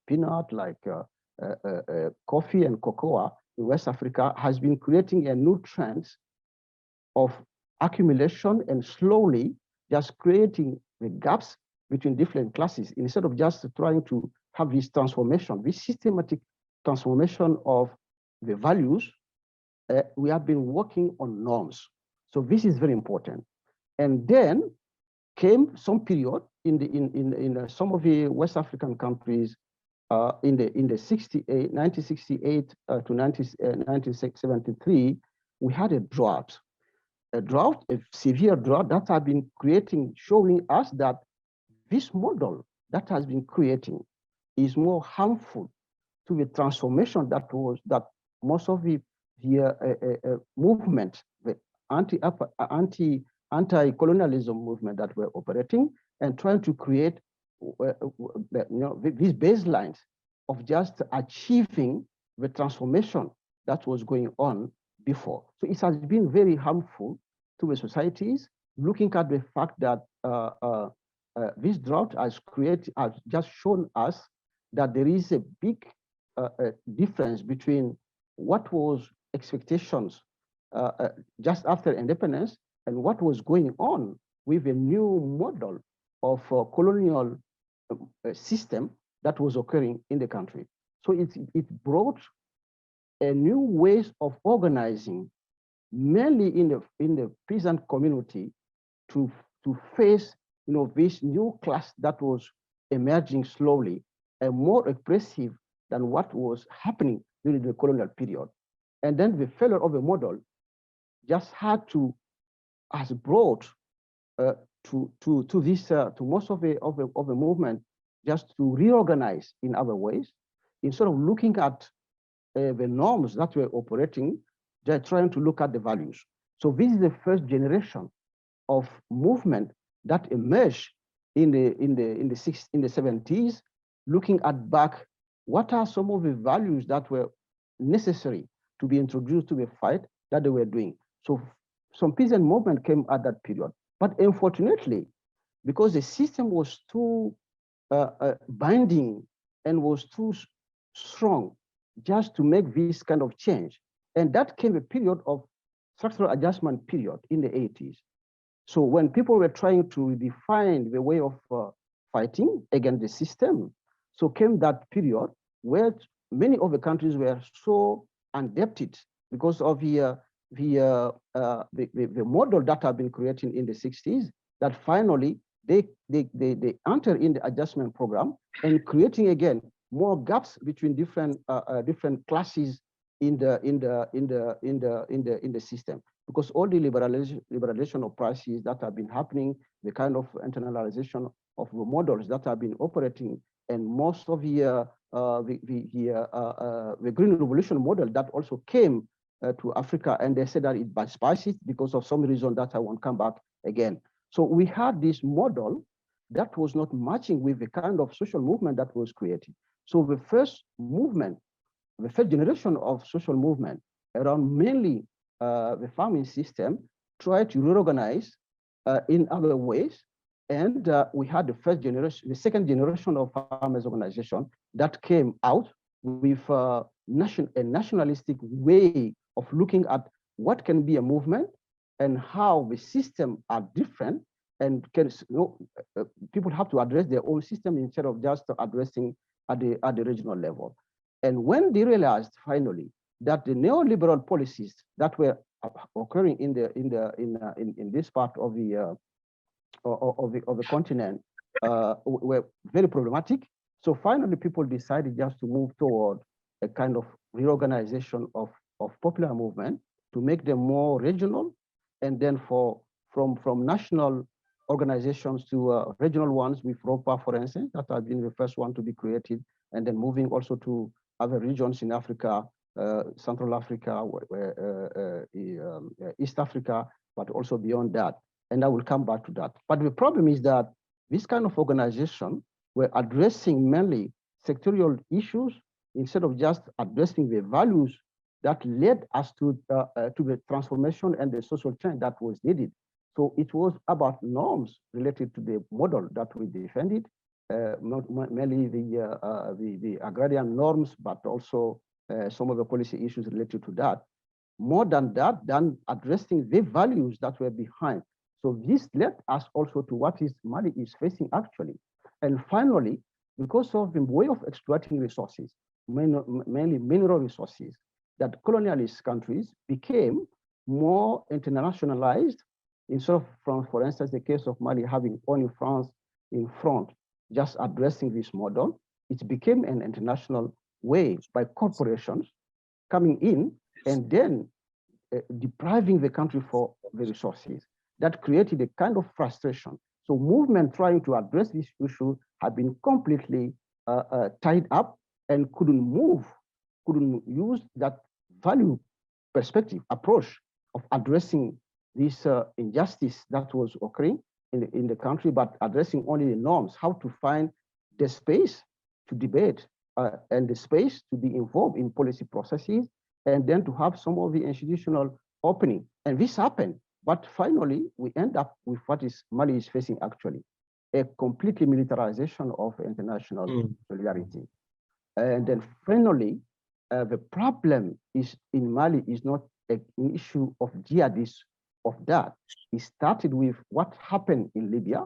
peanut, like coffee and cocoa in West Africa has been creating a new trend of accumulation and slowly just creating the gaps between different classes instead of just trying to have this transformation, this systematic transformation of the values. We have been working on norms. So this is very important. And then came some period in some of the West African countries in the 1968 to 1973, we had a severe drought that had been creating, showing us that this model that has been creating is more harmful to the transformation that most of the movement, the anti-colonialism movement that were operating and trying to create these baselines of just achieving the transformation that was going on before. So it has been very harmful to the societies, looking at the fact that this drought has just shown us that there is a big difference between what was expectations just after independence and what was going on with a new model of colonial system that was occurring in the country. So it brought a new ways of organizing, mainly in the peasant community, to face this new class that was emerging slowly and more oppressive than what was happening during the colonial period. And then the failure of the model just has brought to most of the movement just to reorganize in other ways, instead of looking at the norms that were operating, they're trying to look at the values. So this is the first generation of movement that emerged in the 70s, looking at back, what are some of the values that were necessary to be introduced to the fight that they were doing. So some peasant movement came at that period. But unfortunately, because the system was too binding and was too strong just to make this kind of change, and that came a period of structural adjustment period in the 80s. So when people were trying to define the way of fighting against the system, so came that period where many of the countries were so indebted because of the model that had been created in the 60s, that finally they enter in the adjustment program and creating again more gaps between different classes in the system, because all the liberalization of prices that have been happening, the kind of internalization of the models that have been operating, and most of the Green Revolution model that also came to Africa, and they said that it bypassed it because of some reason that I won't come back again. So we had this model that was not matching with the kind of social movement that was created. So the first movement, the first generation of social movement around mainly the farming system, tried to reorganize in other ways. And we had the first generation, the second generation of farmers organization that came out with a nationalistic way of looking at what can be a movement and how the system are different, and people have to address their own system instead of just addressing at the regional level. And when they realized finally that the neoliberal policies that were occurring in this part of the continent were very problematic, so finally people decided just to move toward a kind of reorganization of popular movement to make them more regional, and then from national organizations to regional ones, with ROPA, for instance, that have been the first one to be created, and then moving also to other regions in Africa, Central Africa, East Africa, but also beyond that. And I will come back to that. But the problem is that this kind of organization were addressing mainly sectorial issues instead of just addressing the values that led us to the transformation and the social change that was needed. So it was about norms related to the model that we defended, not mainly the agrarian norms, but also some of the policy issues related to that. More than that, than addressing the values that were behind. So this led us also to what Mali is facing actually. And finally, because of the way of exploiting resources, mainly mineral resources, that colonialist countries became more internationalized, instead of, for instance, the case of Mali having only France in front, just addressing this model, it became an international way by corporations coming in and then depriving the country for the resources. That created a kind of frustration. So movement trying to address this issue have been completely tied up and couldn't move, couldn't use that value perspective approach of addressing this injustice that was occurring in the country, but addressing only the norms, how to find the space to debate and the space to be involved in policy processes, and then to have some of the institutional opening. And this happened, but finally we end up with what is Mali is facing actually, a completely militarization of international solidarity. And then finally, the problem is in Mali is not an issue of jihadists of that. It started with what happened in Libya,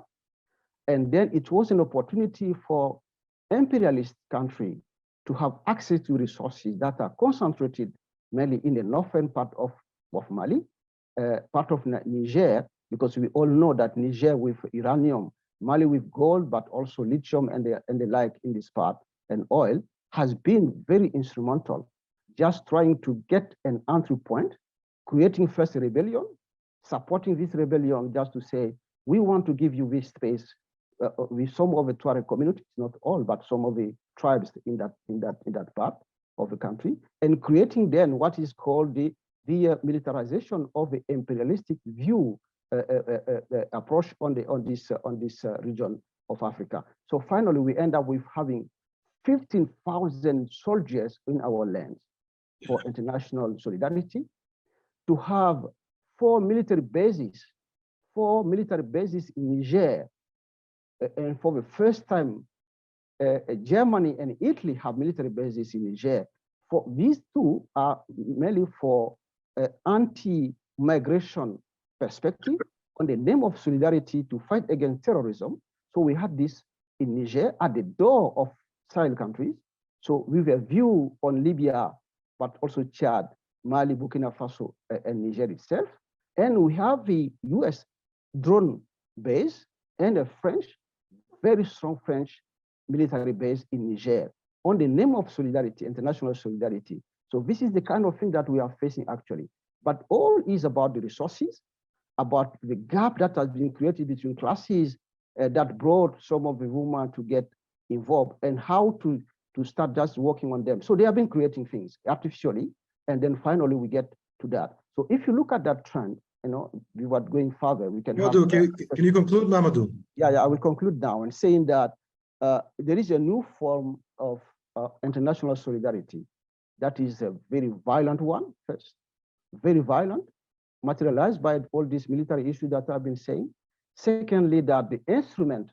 and then it was an opportunity for imperialist country to have access to resources that are concentrated mainly in the northern part of Mali, part of Niger, because we all know that Niger with uranium, Mali with gold, but also lithium and the like in this part, and oil, has been very instrumental, just trying to get an entry point, creating first a rebellion, supporting this rebellion just to say, we want to give you this space with some of the Tuareg communities, not all, but some of the tribes in that part of the country, and creating then what is called the militarization of the imperialistic view approach on this region of Africa. So finally, we end up with having 15,000 soldiers in our lands for international solidarity, to have 4 military bases in Niger, and for the first time, Germany and Italy have military bases in Niger. For these two are mainly for anti-migration perspective on the name of solidarity to fight against terrorism. So we had this in Niger at the door of Sahel countries. So with a view on Libya, but also Chad, Mali, Burkina Faso, and Niger itself. And we have the US drone base and a very strong French military base in Niger on the name of solidarity, international solidarity. So this is the kind of thing that we are facing actually. But all is about the resources, about the gap that has been created between classes that brought some of the women to get involved, and how to start just working on them. So they have been creating things artificially, and then finally we get to that. So if you look at that trend, we were going further, we can Mamadou, can you conclude, Mamadou? Yeah, I will conclude now and saying that there is a new form of international solidarity that is a very violent one, first, very violent, materialized by all these military issues that I've been saying. Secondly, that the instruments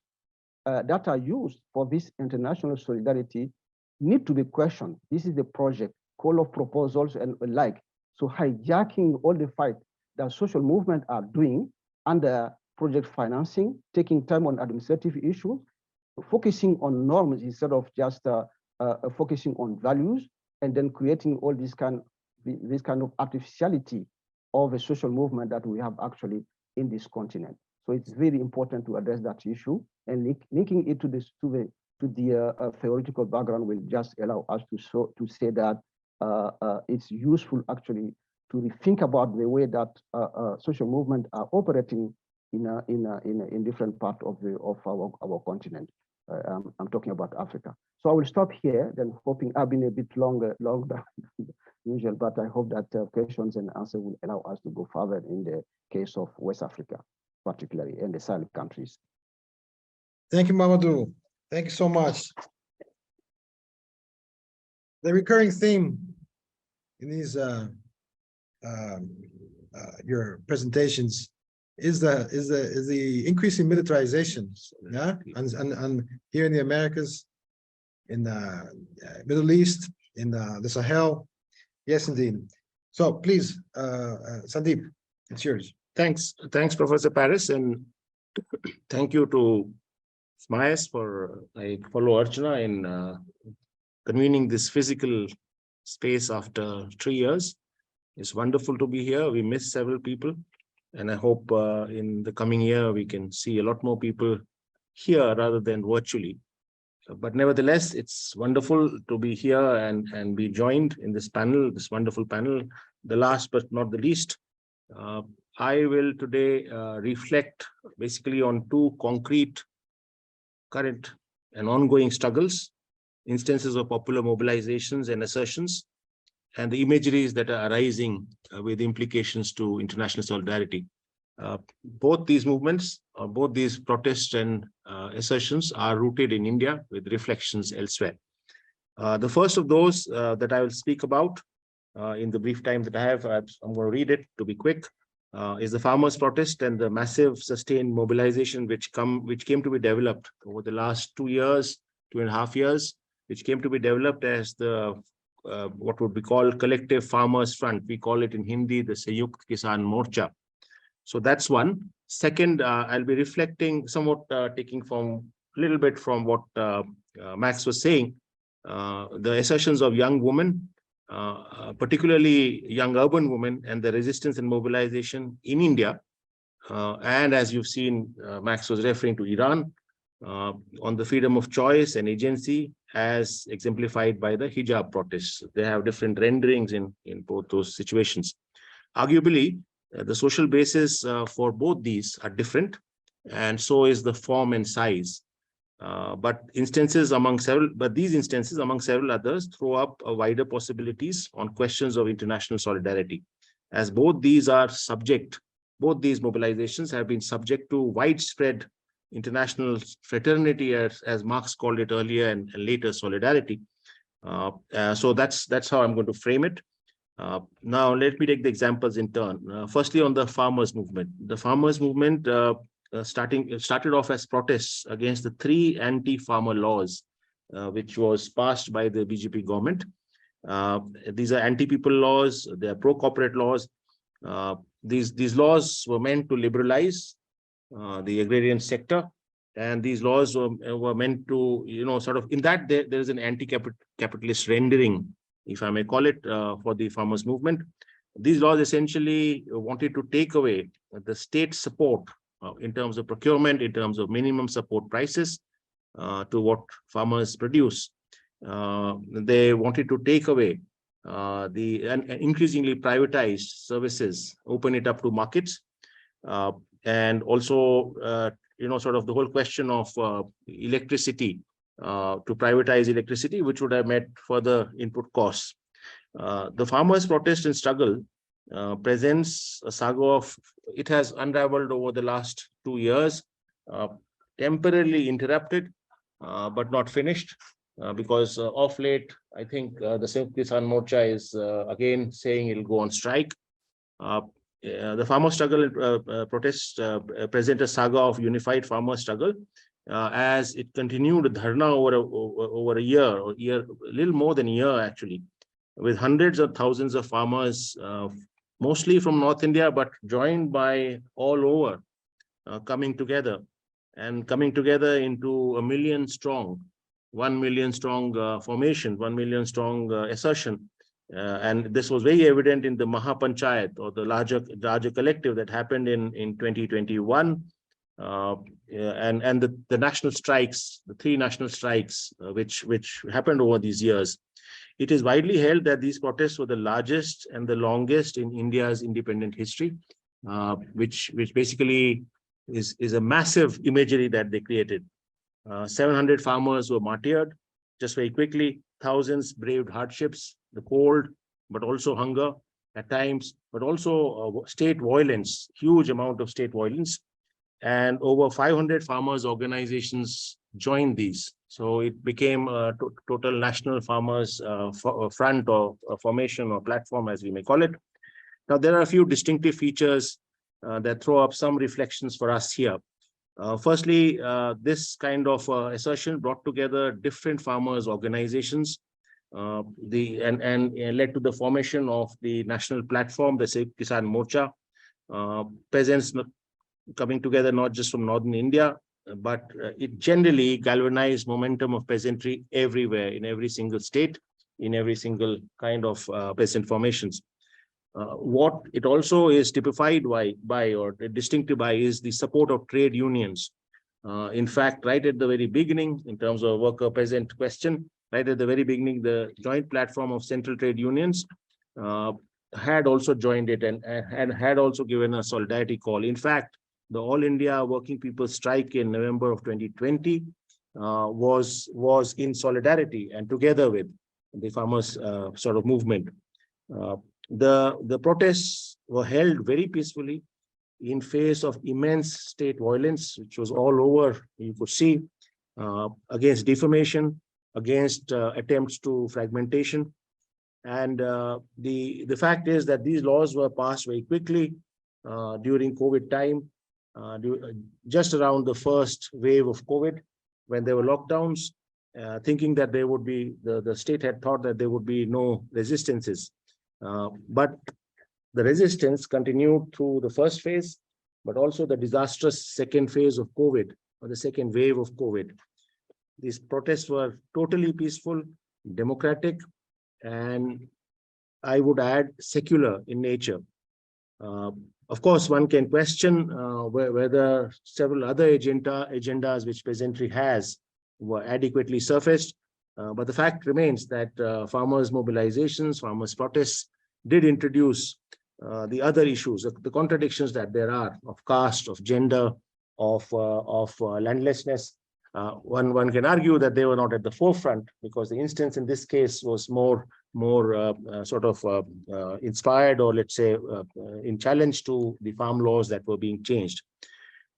that are used for this international solidarity need to be questioned. This is the project, call of proposals and like. So hijacking all the fight that social movements are doing under project financing, taking time on administrative issues, focusing on norms instead of just focusing on values, and then creating all this kind of artificiality of a social movement that we have actually in this continent. So it's very important to address that issue, and linking it to the theoretical background will just allow us to say that it's useful actually to rethink about the way that social movements are operating in different parts of our continent. I'm talking about Africa. So I will stop here, then hoping I've been a bit longer than usual, but I hope that questions and answers will allow us to go further in the case of West Africa, particularly in the Sahel countries. Thank you, Mamadou. Thank you so much. The recurring theme in these your presentations is the increasing militarization, yeah, and here in the Americas, in the Middle East, in the Sahel. Yes, indeed. So please, Sandeep, it's yours. Thanks, Professor Paris, and thank you to SMAIAS for I follow Archana in convening this physical space after 3 years. It's wonderful to be here. We missed several people, and I hope in the coming year we can see a lot more people here rather than virtually. But nevertheless, it's wonderful to be here and be joined in this panel, this wonderful panel. The last but not the least, I will today reflect basically on 2 concrete, current and ongoing struggles, instances of popular mobilizations and assertions, and the imageries that are arising with implications to international solidarity. Both these movements, or both these protests and assertions are rooted in India with reflections elsewhere. The first of those that I will speak about in the brief time that I have, I'm going to read it to be quick, is the farmers' protest and the massive sustained mobilization which came to be developed over the last 2 years, 2.5 years, which came to be developed as the what would be called collective farmers front. We call it in Hindi the Sanyukt Kisan Morcha. So that's one. Second, I'll be reflecting somewhat, taking from a little bit from what Max was saying, the assertions of young women, particularly young urban women, and the resistance and mobilization in India. And as you've seen, Max was referring to Iran on the freedom of choice and agency as exemplified by the hijab protests. They have different renderings in both those situations. Arguably, the social basis for both these are different, and so is the form and size. But these instances among several others throw up wider possibilities on questions of international solidarity, as both these mobilizations have been subject to widespread international fraternity, as Marx called it earlier, and later solidarity. So that's how I'm going to frame it. Now, let me take the examples in turn. Firstly, on the farmers' movement. The farmers' movement started off as protests against the 3 anti-farmer laws, which was passed by the BJP government. These are anti-people laws, they are pro-corporate laws. These laws were meant to liberalize the agrarian sector, and these laws were meant to, sort of, in that there is an anti-capitalist rendering, if I may call it, for the farmers' movement. These laws essentially wanted to take away the state support in terms of procurement, in terms of minimum support prices to what farmers produce. They wanted to take away and increasingly privatized services, open it up to markets, and also, sort of the whole question of electricity, to privatize electricity, which would have met further input costs. The farmers' protest and struggle presents a saga of, it has unraveled over the last 2 years, temporarily interrupted, but not finished, because of late, I think the Sanyukt Kisan Morcha is again saying it'll go on strike. The farmer struggle protests present a saga of unified farmer struggle, as it continued dharna over a year, or a little more than a year actually, with hundreds of thousands of farmers, mostly from North India, but joined by all over, coming together into 1 million strong, 1 million strong formation, 1 million strong assertion. And this was very evident in the Mahapanchayat, or the larger collective that happened in 2021, and the national strikes, the 3 national strikes, which happened over these years. It is widely held that these protests were the largest and the longest in India's independent history, which basically is a massive imagery that they created. 700 farmers were martyred just very quickly. Thousands braved hardships, the cold, but also hunger at times, but also state violence, huge amount of state violence. And over 500 farmers organizations joined these. So it became a total national farmers front, or formation, or platform, as we may call it. Now, there are a few distinctive features that throw up some reflections for us here. Firstly, this kind of assertion brought together different farmers organizations, and led to the formation of the national platform, the Sanyukt Kisan Morcha. Peasants coming together not just from northern India, but it generally galvanized momentum of peasantry everywhere, in every single state, in every single kind of peasant formations. What it also is typified by or distinctive by is the support of trade unions. In fact, right at the very beginning, in terms of worker-peasant question, right at the very beginning, the joint platform of central trade unions had also joined it, and had also given a solidarity call. In fact, the All India Working People Strike in November of 2020 was in solidarity and together with the farmers' sort of movement. The protests were held very peacefully, in face of immense state violence, which was all over, you could see, against defamation, against attempts to fragmentation. And the fact is that these laws were passed very quickly during COVID time, just around the first wave of COVID, when there were lockdowns, thinking that there would be, the state had thought that there would be no resistances. But the resistance continued through the first phase, but also the disastrous second phase of COVID, or the second wave of COVID. These protests were totally peaceful, democratic, and I would add secular in nature. Of course, one can question whether several other agendas which peasantry has were adequately surfaced, but the fact remains that farmers' mobilizations, farmers' protests did introduce the other issues, the contradictions that there are of caste, of gender, of landlessness. One can argue that they were not at the forefront, because the instance in this case was more inspired, or let's say in challenge to the farm laws that were being changed.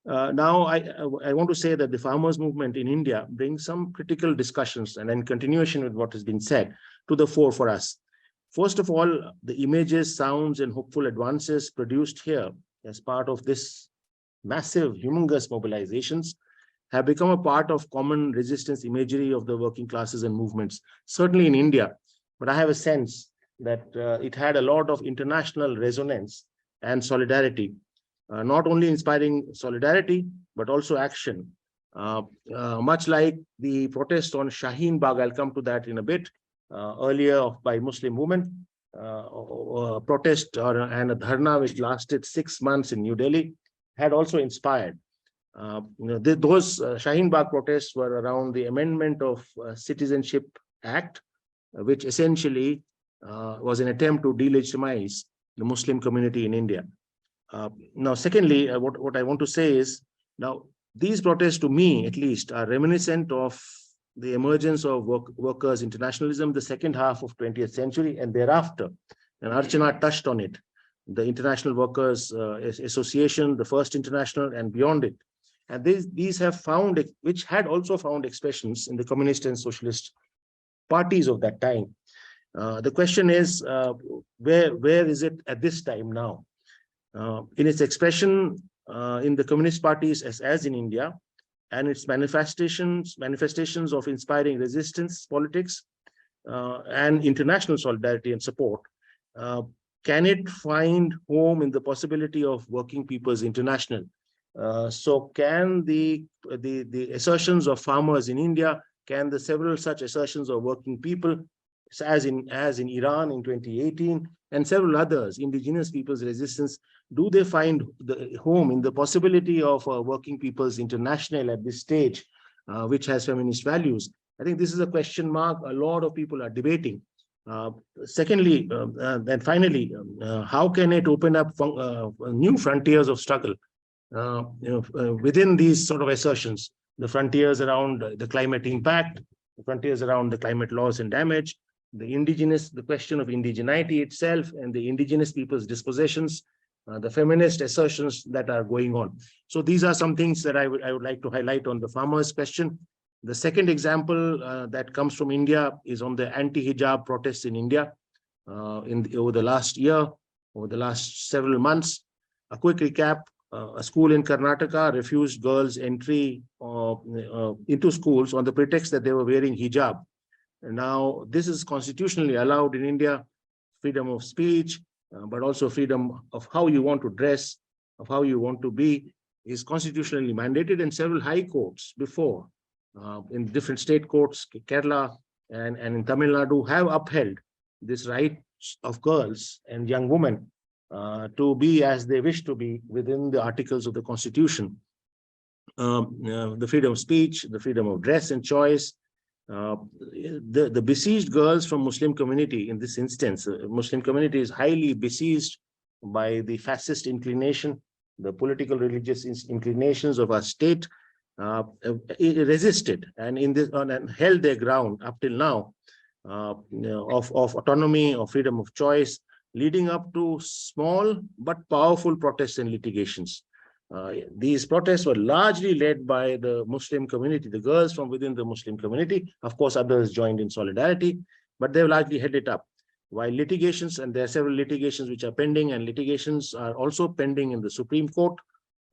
Now, I want to say that the farmers' movement in India brings some critical discussions, and in continuation with what has been said, to the fore for us. First of all, the images, sounds, and hopeful advances produced here as part of this massive, humongous mobilizations have become a part of common resistance imagery of the working classes and movements, certainly in India. But I have a sense that it had a lot of international resonance and solidarity, not only inspiring solidarity, but also action. Much like the protest on Shaheen Bagh, I'll come to that in a bit, earlier by Muslim women, a protest and a dharna which lasted 6 months in New Delhi, had also inspired. Those Shaheen Bagh protests were around the amendment of Citizenship Act, which essentially was an attempt to delegitimize the Muslim community in India. Now, secondly, what I want to say is, now, these protests, to me at least, are reminiscent of the emergence of workers' internationalism, the second half of 20th century and thereafter. And Archana touched on it. The International Workers Association, the First International, and beyond it. And these have found, which had also found expressions in the communist and socialist parties of that time. The question is, where is it at this time now? In its expression in the communist parties as in India, and its manifestations of inspiring resistance politics and international solidarity and support, can it find home in the possibility of Working People's International? So can the assertions of farmers in India, can the several such assertions of working people, as in Iran in 2018, and several others, indigenous people's resistance, do they find the home in the possibility of a Working People's International at this stage, which has feminist values? I think this is a question mark a lot of people are debating. Secondly, and finally, how can it open up new frontiers of struggle within these sort of assertions? The frontiers around the climate impact, the frontiers around the climate loss and damage, the question of indigeneity itself and the indigenous people's dispossessions, the feminist assertions that are going on. So these are some things that I would like to highlight on the farmers' question. The second example that comes from India is on the anti-hijab protests in India over the last year, over the last several months. A quick recap: a school in Karnataka refused girls entry into schools on the pretext that they were wearing hijab. And now, this is constitutionally allowed in India, freedom of speech, but also freedom of how you want to dress, of how you want to be, is constitutionally mandated, and several high courts before, in different state courts, Kerala and in Tamil Nadu, have upheld this right of girls and young women to be as they wish to be within the articles of the Constitution. The freedom of speech, the freedom of dress and choice. The besieged girls from Muslim community, in this instance, Muslim community is highly besieged by the fascist inclination, the political religious inclinations of our state, resisted and and held their ground up till now of autonomy, of freedom of choice, leading up to small but powerful protests and litigations. These protests were largely led by the Muslim community, the girls from within the Muslim community. Of course, others joined in solidarity, but they largely headed up. While litigations, and there are several litigations which are pending, and litigations are also pending in the Supreme Court.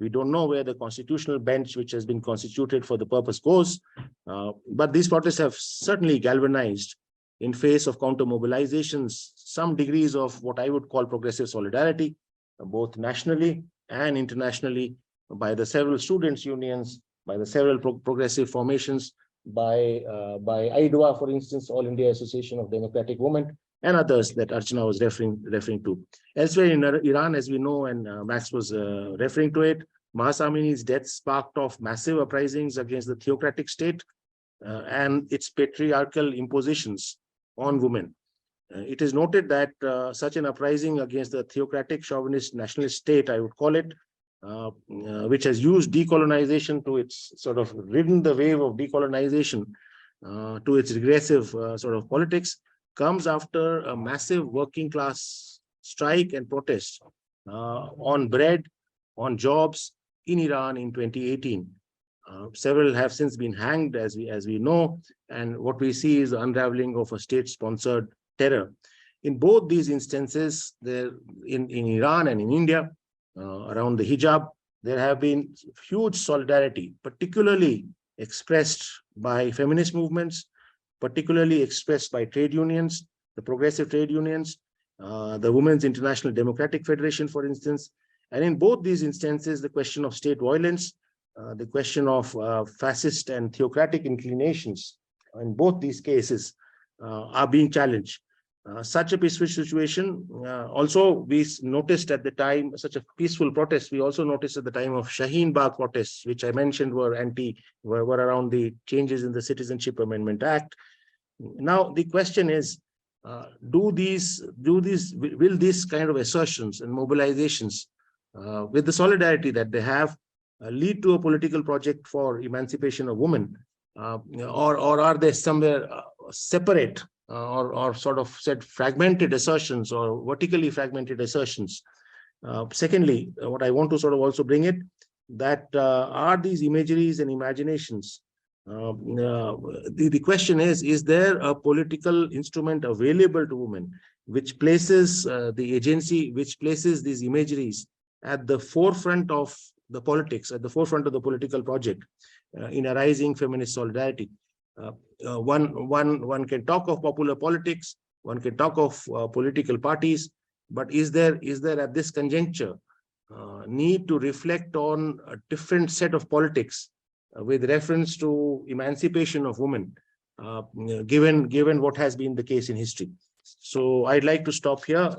We don't know where the constitutional bench, which has been constituted for the purpose, goes. But these protests have certainly galvanized, in face of counter mobilizations, some degrees of what I would call progressive solidarity, both nationally and internationally, by the several students' unions, by the several progressive formations, by IDWA, for instance, All India Association of Democratic Women, and others that Archana was referring to. Elsewhere in Iran, as we know, and Max was referring to it, Mahsa Amini's death sparked off massive uprisings against the theocratic state and its patriarchal impositions on women. It is noted that such an uprising against the theocratic chauvinist nationalist state, I would call it, which has used decolonization to its sort of ridden the wave of decolonization to its regressive sort of politics, comes after a massive working class strike and protest on bread, on jobs in Iran in 2018. Several have since been hanged, as we know, and what we see is the unraveling of a state-sponsored terror. In both these instances, in Iran and in India, around the hijab, there have been huge solidarity, particularly expressed by feminist movements, particularly expressed by trade unions, the progressive trade unions, the Women's International Democratic Federation, for instance. And in both these instances, the question of state violence, the question of fascist and theocratic inclinations, in both these cases, are being challenged. Such a peaceful situation, also we noticed at the time, such a peaceful protest, we also noticed at the time of Shaheen Bagh protests, which I mentioned were around the changes in the Citizenship Amendment Act. Now, the question is, will these kind of assertions and mobilizations, with the solidarity that they have, lead to a political project for emancipation of women, or are they somewhere separate, or sort of said fragmented assertions or vertically fragmented assertions? Secondly, what I want to sort of also bring it, that are these imageries and imaginations, the question is there a political instrument available to women which places the agency, which places these imageries at the forefront of the politics, at the forefront of the political project, in a rising feminist solidarity? One can talk of popular politics, one can talk of political parties, but is there at this conjuncture need to reflect on a different set of politics with reference to emancipation of women, given what has been the case in history? So I'd like to stop here.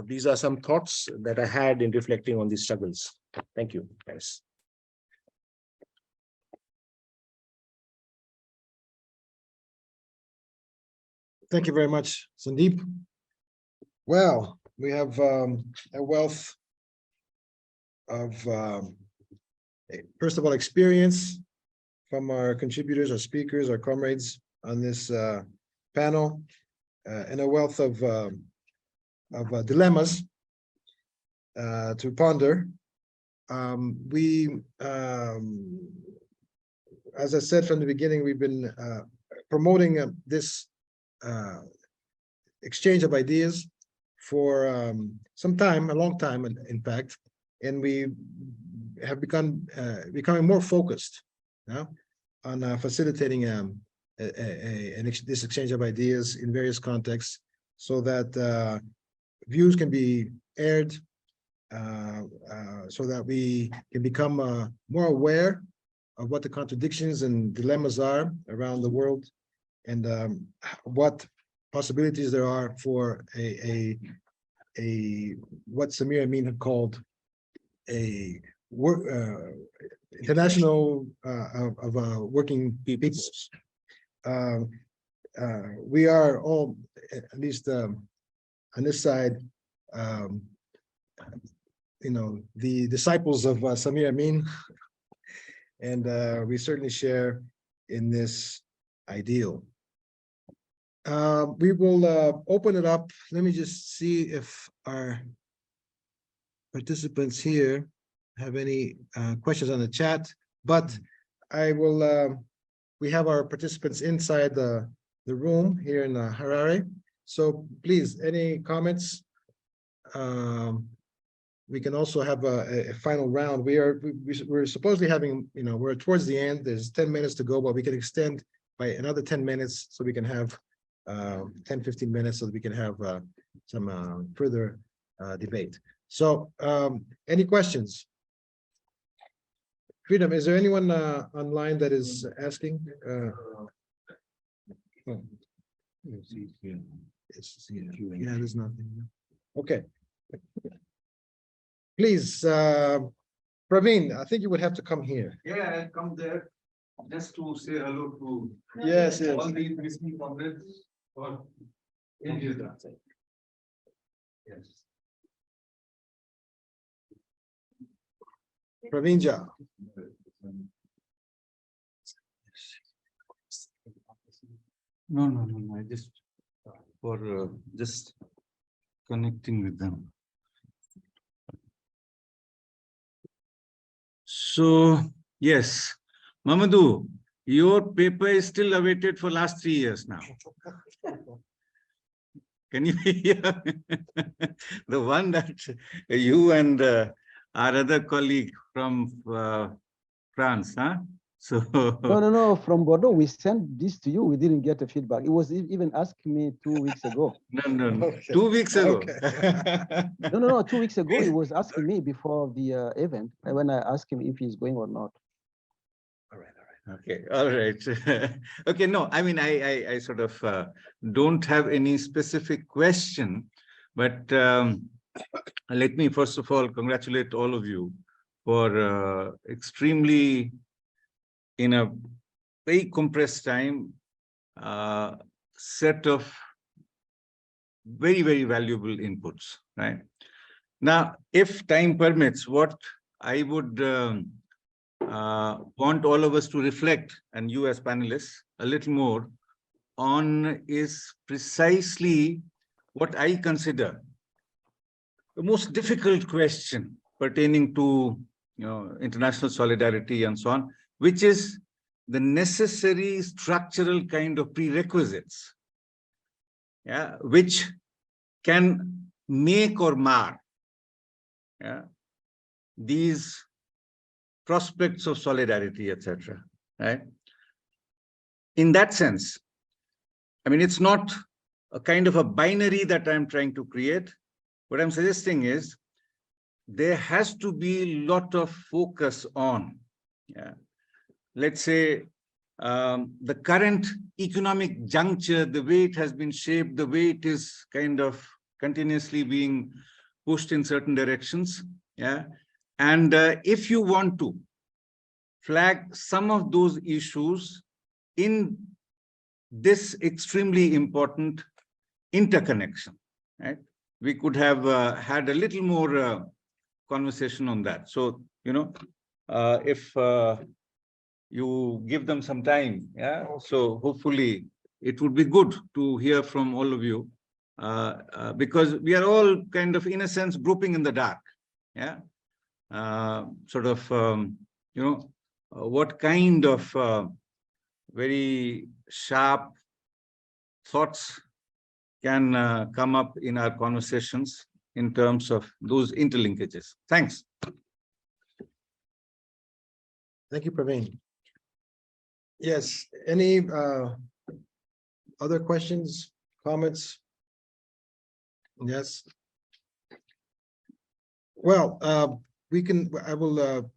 These are some thoughts that I had in reflecting on these struggles. Thank you, guys. Thank you very much, Sandeep. Well, we have a wealth of, first of all, experience from our contributors, our speakers, our comrades on this panel, and a wealth of dilemmas to ponder. As I said from the beginning, we've been promoting this exchange of ideas for some time, a long time, in fact, and we have becoming more focused now on facilitating this exchange of ideas in various contexts, so that views can be aired, so that we can become more aware of what the contradictions and dilemmas are around the world, and what possibilities there are for what Samir Amin had called a international of working peoples. We are all, at least on this side, the disciples of Samir Amin, and we certainly share in this ideal. We will open it up. Let me just see if our participants here have any questions on the chat, but I will, we have our participants inside the room here in Harare. So please, any comments? We can also have a final round. We're supposedly having, we're towards the end. There's 10 minutes to go, but we can extend by another 10 minutes so we can have 10-15 minutes so that we can have some further debate. So any questions? Freedom, is there anyone online that is asking? Yeah, there's nothing. Okay. Please, Praveen, I think you would have to come here. Yeah, I'll come there just to say hello to Yes, yes. all the listening comrades for India. Yes. Praveenja. No. I just for just connecting with them. So yes, Mamadou, your paper is still awaited for last 3 years now. Can you hear? The one that you and our other colleague from France, huh? So No, from Bordeaux, we sent this to you. We didn't get a feedback. It was even asked me 2 weeks ago. No. Okay. 2 weeks ago. Okay. No, 2 weeks ago, he was asking me before the event when I asked him if he's going or not. All right. Okay, all right. Okay, no, I mean, I sort of don't have any specific question, but let me first of all congratulate all of you for extremely, in a very compressed time, set of very, very valuable inputs, right? Now, if time permits, what I would want all of us to reflect, and you as panelists, a little more on is precisely what I consider the most difficult question pertaining to international solidarity and so on, which is the necessary structural kind of prerequisites, which can make or mar these prospects of solidarity, etc. Right? In that sense, I mean, it's not a kind of a binary that I'm trying to create. What I'm suggesting is there has to be a lot of focus on, let's say, the current economic juncture, the way it has been shaped, the way it is kind of continuously being pushed in certain directions. And if you want to flag some of those issues in this extremely important interconnection, right? We could have had a little more conversation on that. So, if you give them some time, so hopefully it would be good to hear from all of you, because we are all kind of, in a sense, groping in the dark, sort of, what kind of very sharp thoughts can come up in our conversations in terms of those interlinkages. Thanks. Thank you, Praveen. Yes, any other questions, comments? Yes. Well, I will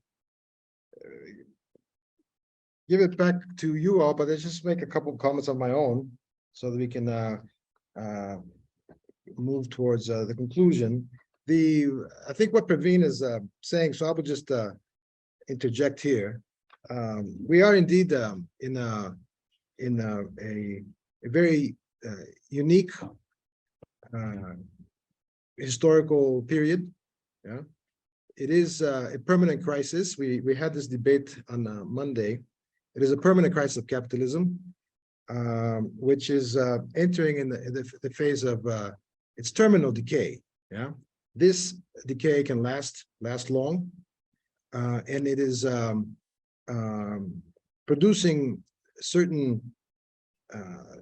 give it back to you all, but let's just make a couple of comments on my own so that we can move towards the conclusion. I think what Praveen is saying, so I will just interject here. We are indeed in a very unique historical period. It is a permanent crisis. We had this debate on Monday. It is a permanent crisis of capitalism. which is entering in the phase of its terminal decay. Yeah, this decay can last long, and it is producing certain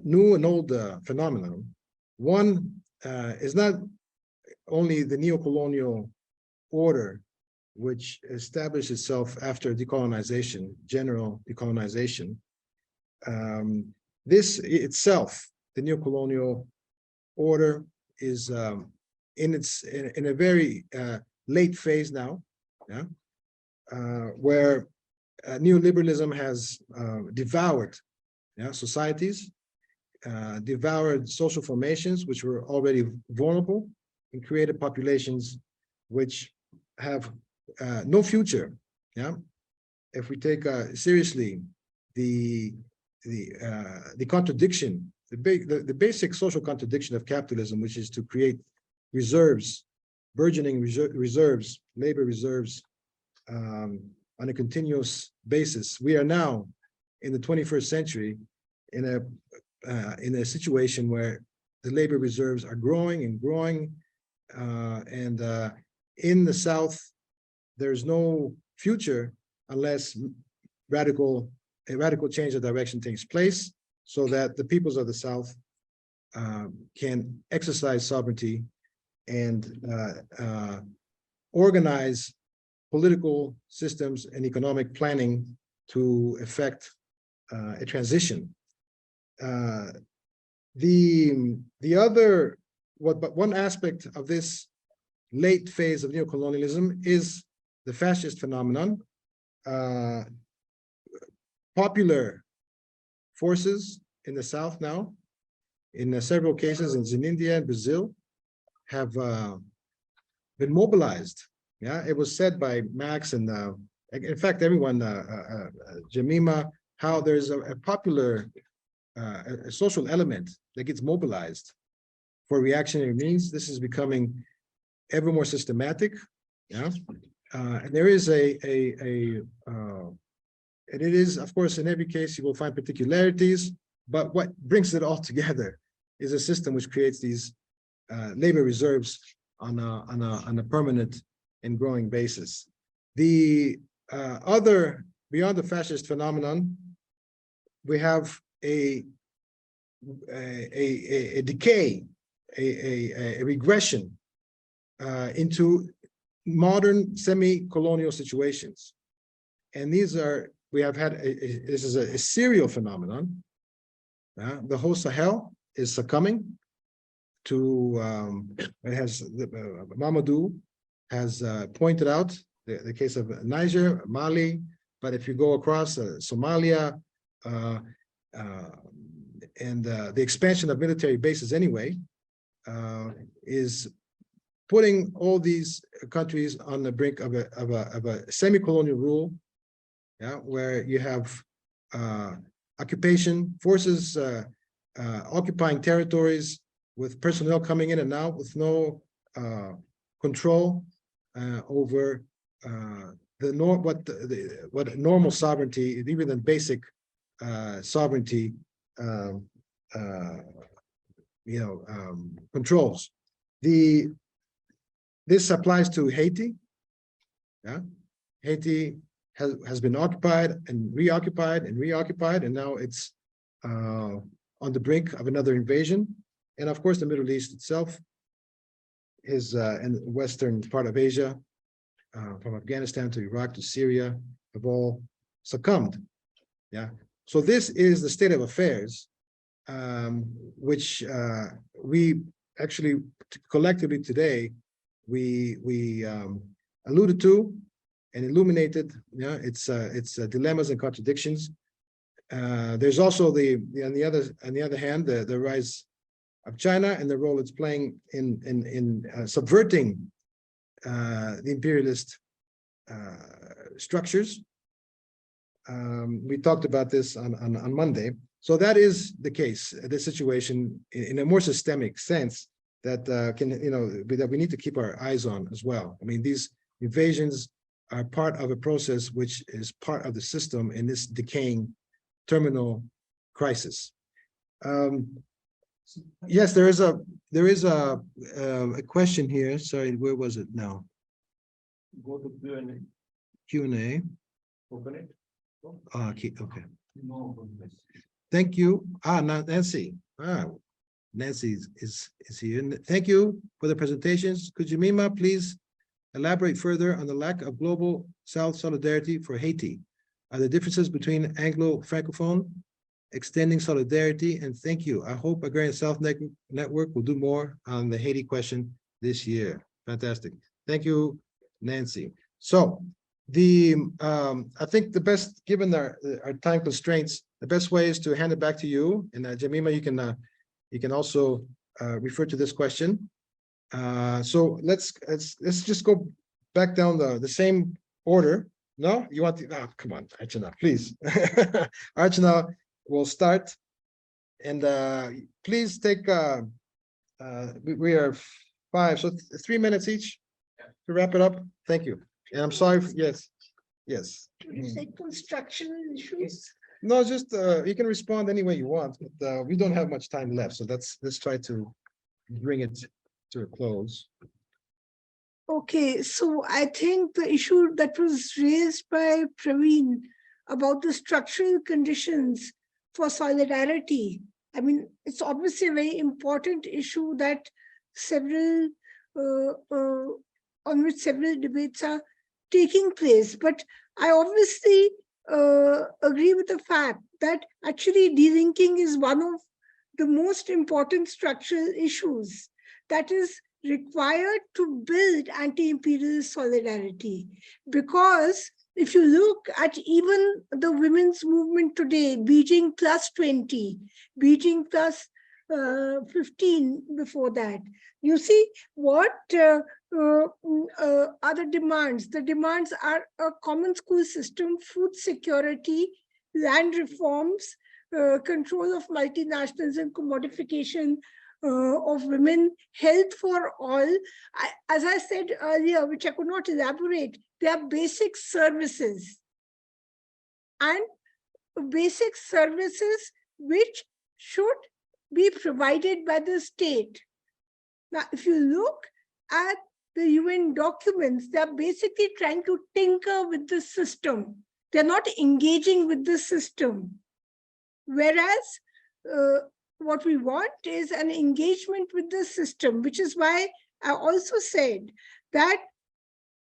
new and old phenomenon. One is not only the neo-colonial order, which established itself after decolonization, general decolonization. This itself, the neo-colonial order, is in a very late phase now, yeah, where neoliberalism has devoured, yeah, societies, devoured social formations which were already vulnerable, and created populations which have no future. Yeah, if we take seriously the contradiction, the basic social contradiction of capitalism, which is to create reserves, burgeoning reserves, labor reserves, on a continuous basis. We are now in the 21st century in a situation where the labor reserves are growing and growing, and in the South, there's no future unless a radical change of direction takes place, so that the peoples of the South can exercise sovereignty and organize political systems and economic planning to effect a transition. One aspect of this late phase of neocolonialism is the fascist phenomenon. Popular forces in the South now, in several cases in India and Brazil, have been mobilized. Yeah, it was said by Max and in fact everyone, Jemima, how there's a popular a social element that gets mobilized for reactionary means. This is becoming ever more systematic. Yeah, and there is and it is, of course, in every case you will find particularities, but what brings it all together is a system which creates these labor reserves on a permanent and growing basis. The beyond the fascist phenomenon, we have a decay, a regression into modern semi-colonial situations, and these are, we have had this is a serial phenomenon. The whole Sahel is succumbing to it has Mamadou has pointed out the case of Niger, Mali, but if you go across Somalia, and the expansion of military bases anyway, is putting all these countries on the brink of a semi-colonial rule, yeah, where you have occupation forces occupying territories with personnel coming in and out with no control over what normal sovereignty, even the basic sovereignty, controls. This applies to Haiti. Yeah, Haiti has been occupied and reoccupied and reoccupied, and now it's on the brink of another invasion. And of course, the Middle East itself is in the western part of Asia, from Afghanistan to Iraq to Syria, have all succumbed. Yeah. So this is the state of affairs, which we actually collectively today we alluded to and illuminated. Yeah, its dilemmas and contradictions. There's also on the other hand the rise of China and the role it's playing in subverting the imperialist structures. We talked about this on Monday. So that is the case, the situation in a more systemic sense that that we need to keep our eyes on as well. I mean, these invasions are part of a process which is part of the system in this decaying terminal crisis. Yes, there is a question here. Sorry, where was it now? Go to Q&A. Q&A. Open it. Okay. Thank you. Nancy. Nancy is here. Thank you for the presentations. Could Jemima please elaborate further on the lack of global South solidarity for Haiti? Are the differences between Anglo-Francophone extending solidarity? And thank you. I hope Agrarian South Network will do more on the Haiti question this year. Fantastic. Thank you, Nancy. So I think the best, given our time constraints, the best way is to hand it back to you. And Jemima, you can also refer to this question. So let's just go back down the same order. No, you want to? Oh, come on, Archana, please. Archana will start, and please take. We are 5, so 3 minutes each to wrap it up. Thank you. And I'm sorry. Yes. You say constructional issues. No, just you can respond any way you want, but we don't have much time left, so let's try to bring it to a close. Okay, so I think the issue that was raised by Praveen about the structural conditions for solidarity, I mean, it's obviously a very important issue that on which several debates are taking place. But I obviously agree with the fact that actually delinking is one of the most important structural issues that is required to build anti-imperial solidarity. Because if you look at even the women's movement today, Beijing plus 20, Beijing plus 15 before that, you see what are the demands? The demands are a common school system, food security, land reforms, control of multinationals and commodification of women, health for all. As I said earlier, which I could not elaborate, they are basic services. And basic services which should be provided by the state. Now, if you look at the UN documents, they're basically trying to tinker with the system. They're not engaging with the system. Whereas what we want is an engagement with the system, which is why I also said that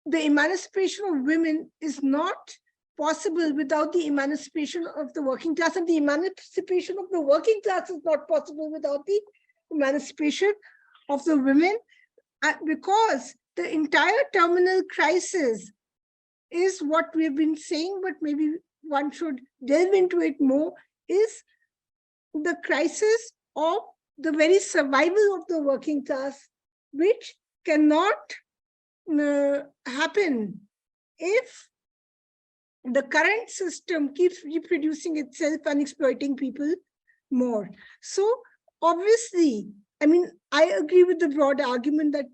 the emancipation of women is not possible without the emancipation of the working class, and the emancipation of the working class is not possible without the emancipation of the women, because the entire terminal crisis is what we've been saying, but maybe one should delve into it more, is the crisis of the very survival of the working class, which cannot happen if the current system keeps reproducing itself and exploiting people more. So obviously, I mean, I agree with the broad argument that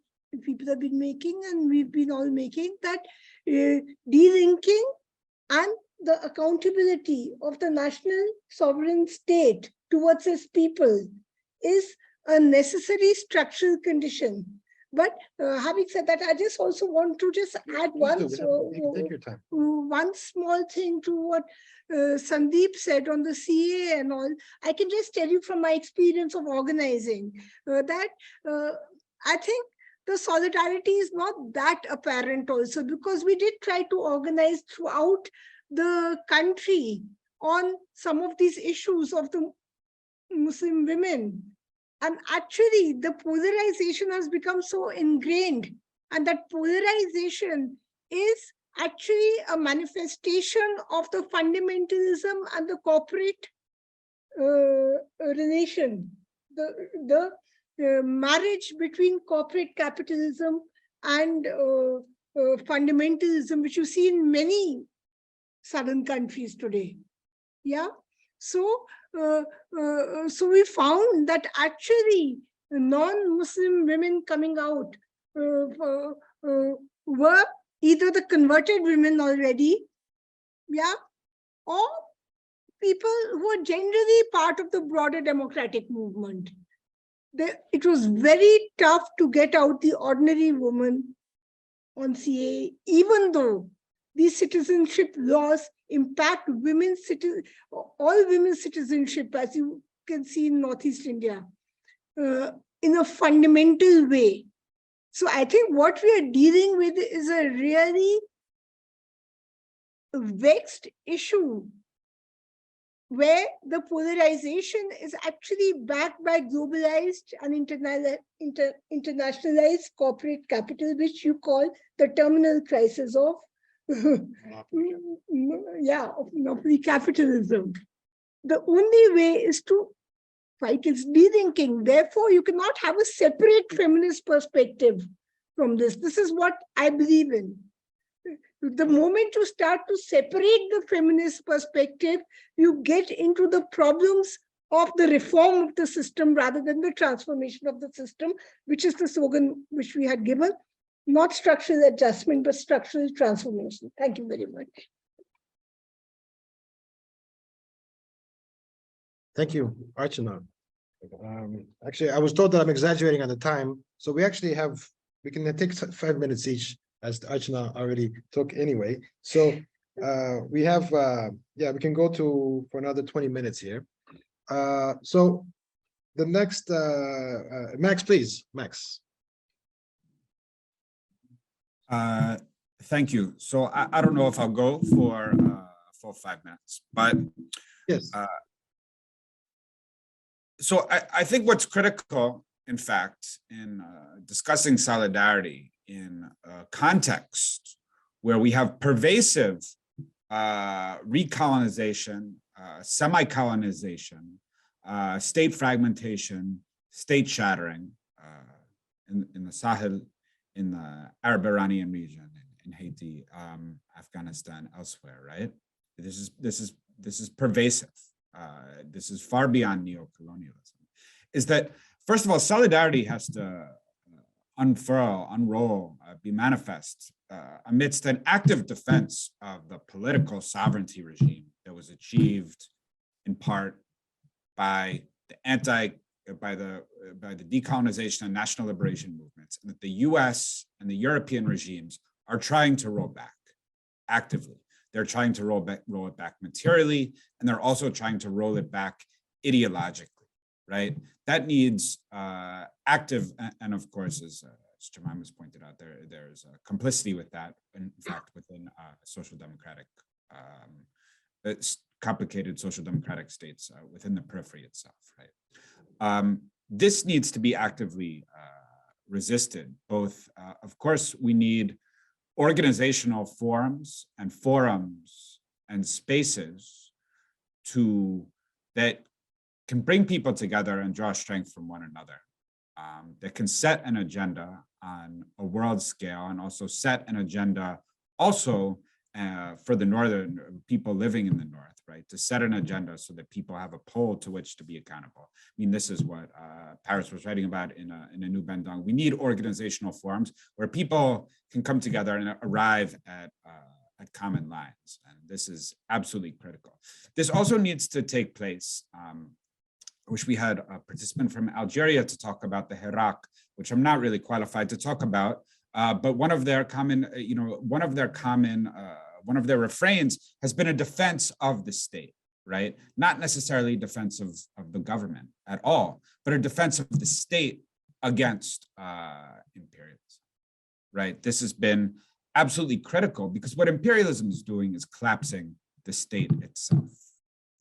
people have been making and we've been all making, that delinking and the accountability of the national sovereign state towards its people is a necessary structural condition. But having said that, I just also want to just add one small thing to what Sandeep said on the CA and all. I can just tell you from my experience of organizing that I think the solidarity is not that apparent also, because we did try to organize throughout the country on some of these issues of the Muslim women. And actually, the polarization has become so ingrained, and that polarization is actually a manifestation of the fundamentalism and the corporate relation, the marriage between corporate capitalism and fundamentalism, which you see in many southern countries today. Yeah. So we found that actually non-Muslim women coming out were either the converted women already, yeah, or people who are generally part of the broader democratic movement. It was very tough to get out the ordinary woman on CA, even though these citizenship laws impact all women's citizenship, as you can see in Northeast India, in a fundamental way. So I think what we are dealing with is a really vexed issue where the polarization is actually backed by globalized and internationalized corporate capital, which you call the terminal crisis of monopoly capitalism. The only way is to fight its de-linking. Therefore, you cannot have a separate feminist perspective from this. This is what I believe in. The moment you start to separate the feminist perspective, you get into the problems of the reform of the system rather than the transformation of the system, which is the slogan which we had given, not structural adjustment, but structural transformation. Thank you very much. Thank you, Archana. Actually, I was told that I'm exaggerating on the time, so we can take 5 minutes each, as Archana already took anyway. So we have, we can go for another 20 minutes here. So the next, Max, please, Max. Thank you. So I don't know if I'll go for 5 minutes, but yes. So I think what's critical, in fact, in discussing solidarity in a context where we have pervasive recolonization, semi-colonization, state fragmentation, state shattering in the Sahel, in the Arab-Iranian region, in Haiti, Afghanistan, elsewhere, right? This is pervasive. This is far beyond neocolonialism. Is that, first of all, solidarity has to unroll, be manifest amidst an active defense of the political sovereignty regime that was achieved in part by the decolonization and national liberation movements, and that the US and the European regimes are trying to roll back actively. They're trying to roll it back materially, and they're also trying to roll it back ideologically, right? That needs active, and of course, as Jemima's pointed out, there's complicity with that, in fact, within social democratic, complicated social democratic states within the periphery itself, right? This needs to be actively resisted. Both, of course, we need organizational forums and spaces that can bring people together and draw strength from one another, that can set an agenda on a world scale and also set an agenda also for the northern people living in the north, right? To set an agenda so that people have a pole to which to be accountable. I mean, this is what Paris was writing about in a new Bendong. We need organizational forums where people can come together and arrive at common lines. And this is absolutely critical. This also needs to take place. I wish we had a participant from Algeria to talk about the Hirak, which I'm not really qualified to talk about. But one of their refrains has been a defense of the state, right? Not necessarily defense of the government at all, but a defense of the state against imperialism, right? This has been absolutely critical because what imperialism is doing is collapsing the state itself,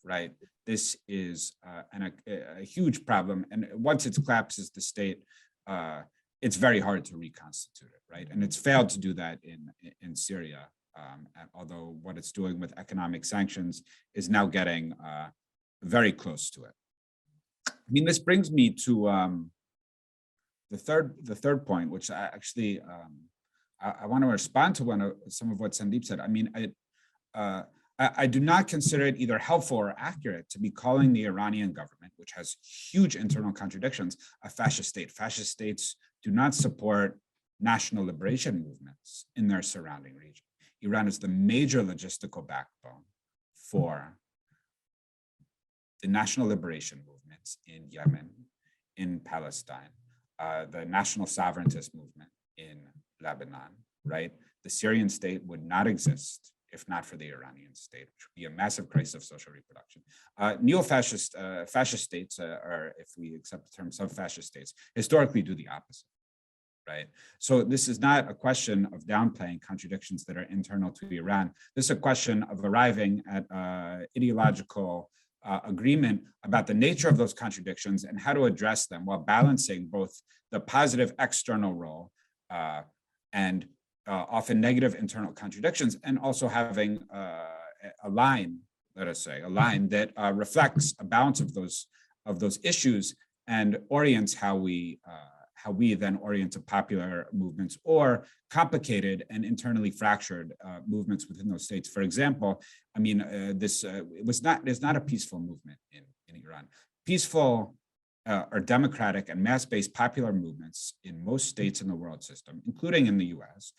right? This is a huge problem. And once it collapses the state, it's very hard to reconstitute it, right? And it's failed to do that in Syria. Although what it's doing with economic sanctions is now getting very close to it. I mean, this brings me to the third point, which I want to respond to some of what Sandeep said. I mean, I do not consider it either helpful or accurate to be calling the Iranian government, which has huge internal contradictions, a fascist state. Fascist states do not support national liberation movements in their surrounding region. Iran is the major logistical backbone for the national liberation movements in Yemen, in Palestine, the national sovereigntist movement in Lebanon, right? The Syrian state would not exist if not for the Iranian state, which would be a massive crisis of social reproduction. Neo-fascist, fascist states, or if we accept the term sub-fascist states, historically do the opposite, right? So this is not a question of downplaying contradictions that are internal to Iran. This is a question of arriving at ideological agreement about the nature of those contradictions and how to address them while balancing both the positive external role and often negative internal contradictions, and also having a line, let us say, a line that reflects a balance of those issues and orients how we then orient to popular movements or complicated and internally fractured movements within those states. For example, I mean, it's not a peaceful movement in Iran. Peaceful or democratic and mass-based popular movements in most states in the world system, including in the US,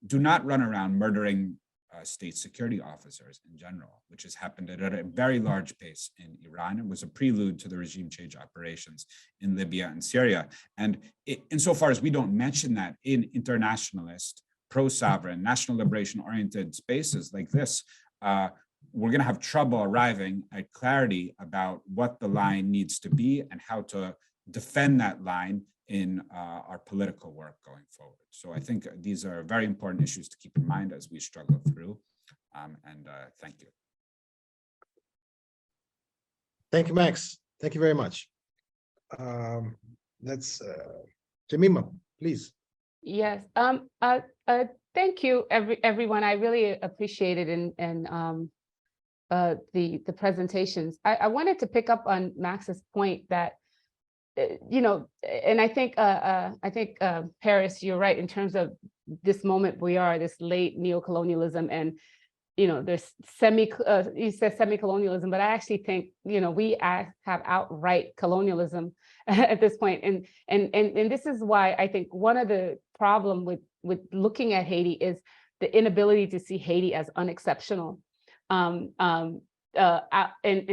do not run around murdering state security officers in general, which has happened at a very large pace in Iran. It was a prelude to the regime change operations in Libya and Syria. And insofar as we don't mention that in internationalist, pro-sovereign, national liberation-oriented spaces like this, we're going to have trouble arriving at clarity about what the line needs to be and how to defend that line in our political work going forward. So I think these are very important issues to keep in mind as we struggle through. Thank you. Thank you, Max. Thank you very much. That's Jemima, please. Yes. Thank you, everyone. I really appreciate it and the presentations. I wanted to pick up on Max's point that, you know, and I think Paris, you're right in terms of this moment we are, this late neocolonialism, and you know, there's you said semi-colonialism, but I actually think, you know, we have outright colonialism at this point, and this is why I think one of the problem with looking at Haiti is the inability to see Haiti as unexceptional. And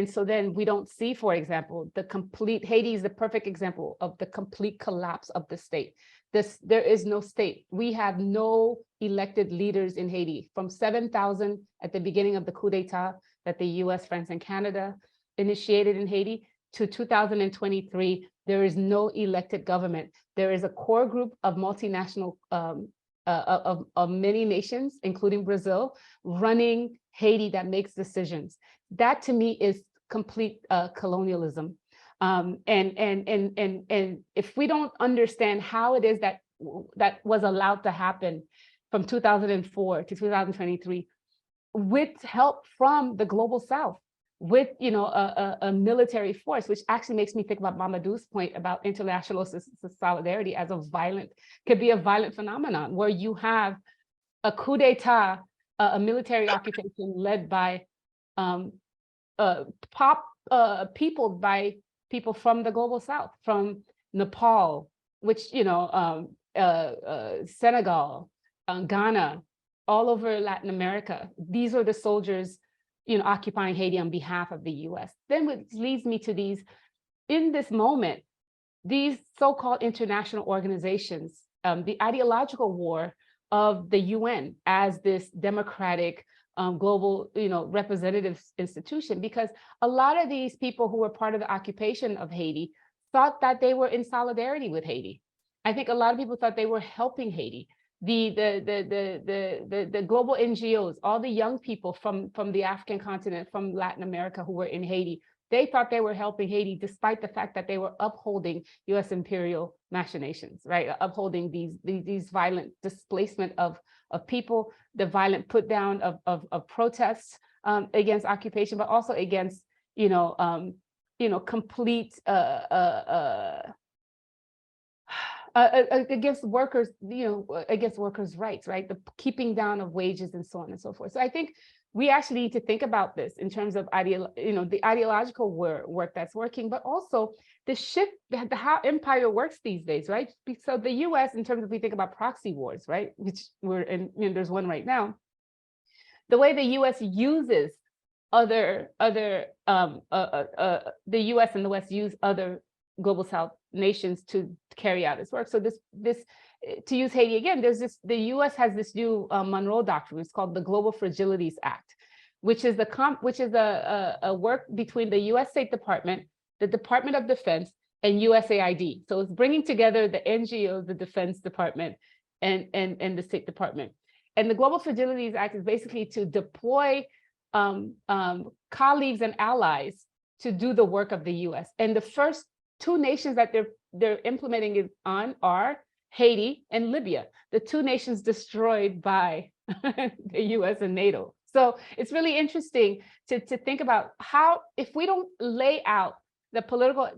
so then we don't see, for example, Haiti is the perfect example of the complete collapse of the state. There is no state. We have no elected leaders in Haiti. From 7,000 at the beginning of the coup d'etat that the US, France, and Canada initiated in Haiti to 2023, there is no elected government. There is a core group of multinational, of many nations, including Brazil, running Haiti that makes decisions. That to me is complete colonialism. And if we don't understand how it is that was allowed to happen from 2004 to 2023, with help from the global South, with, you know, a military force, which actually makes me think about Mamadou's point about international solidarity as could be a violent phenomenon, where you have a coup d'etat, a military occupation led by people from the global South, from Nepal, which, you know, Senegal, Ghana, all over Latin America. These are the soldiers, you know, occupying Haiti on behalf of the US. Then which leads me to these, in this moment, these so-called international organizations, the ideological war of the UN as this democratic global, you know, representative institution, because a lot of these people who were part of the occupation of Haiti thought that they were in solidarity with Haiti. I think a lot of people thought they were helping Haiti. The global NGOs, all the young people from the African continent, from Latin America who were in Haiti, they thought they were helping Haiti, despite the fact that they were upholding US imperial machinations, right? Upholding these violent displacement of people, the violent put down of protests against occupation, but also against, you know, complete against workers, you know, against workers' rights, right? The keeping down of wages and so on and so forth. So I think we actually need to think about this in terms of the ideological work that's working, but also the shift, how empire works these days, right? So the US, in terms of, we think about proxy wars, right? Which we're in, you know, there's one right now. The way the US uses the US and the West use other global South nations to carry out its work. So to use Haiti again, the US has this new Monroe Doctrine. It's called the Global Fragilities Act, which is a work between the US State Department, the Department of Defense, and USAID. So it's bringing together the NGO, the Defense Department, and the State Department. And the Global Fragilities Act is basically to deploy colleagues and allies to do the work of the US. And the first two nations that they're implementing it on are Haiti and Libya, the two nations destroyed by the US and NATO. So it's really interesting to think about how, if we don't lay out the political,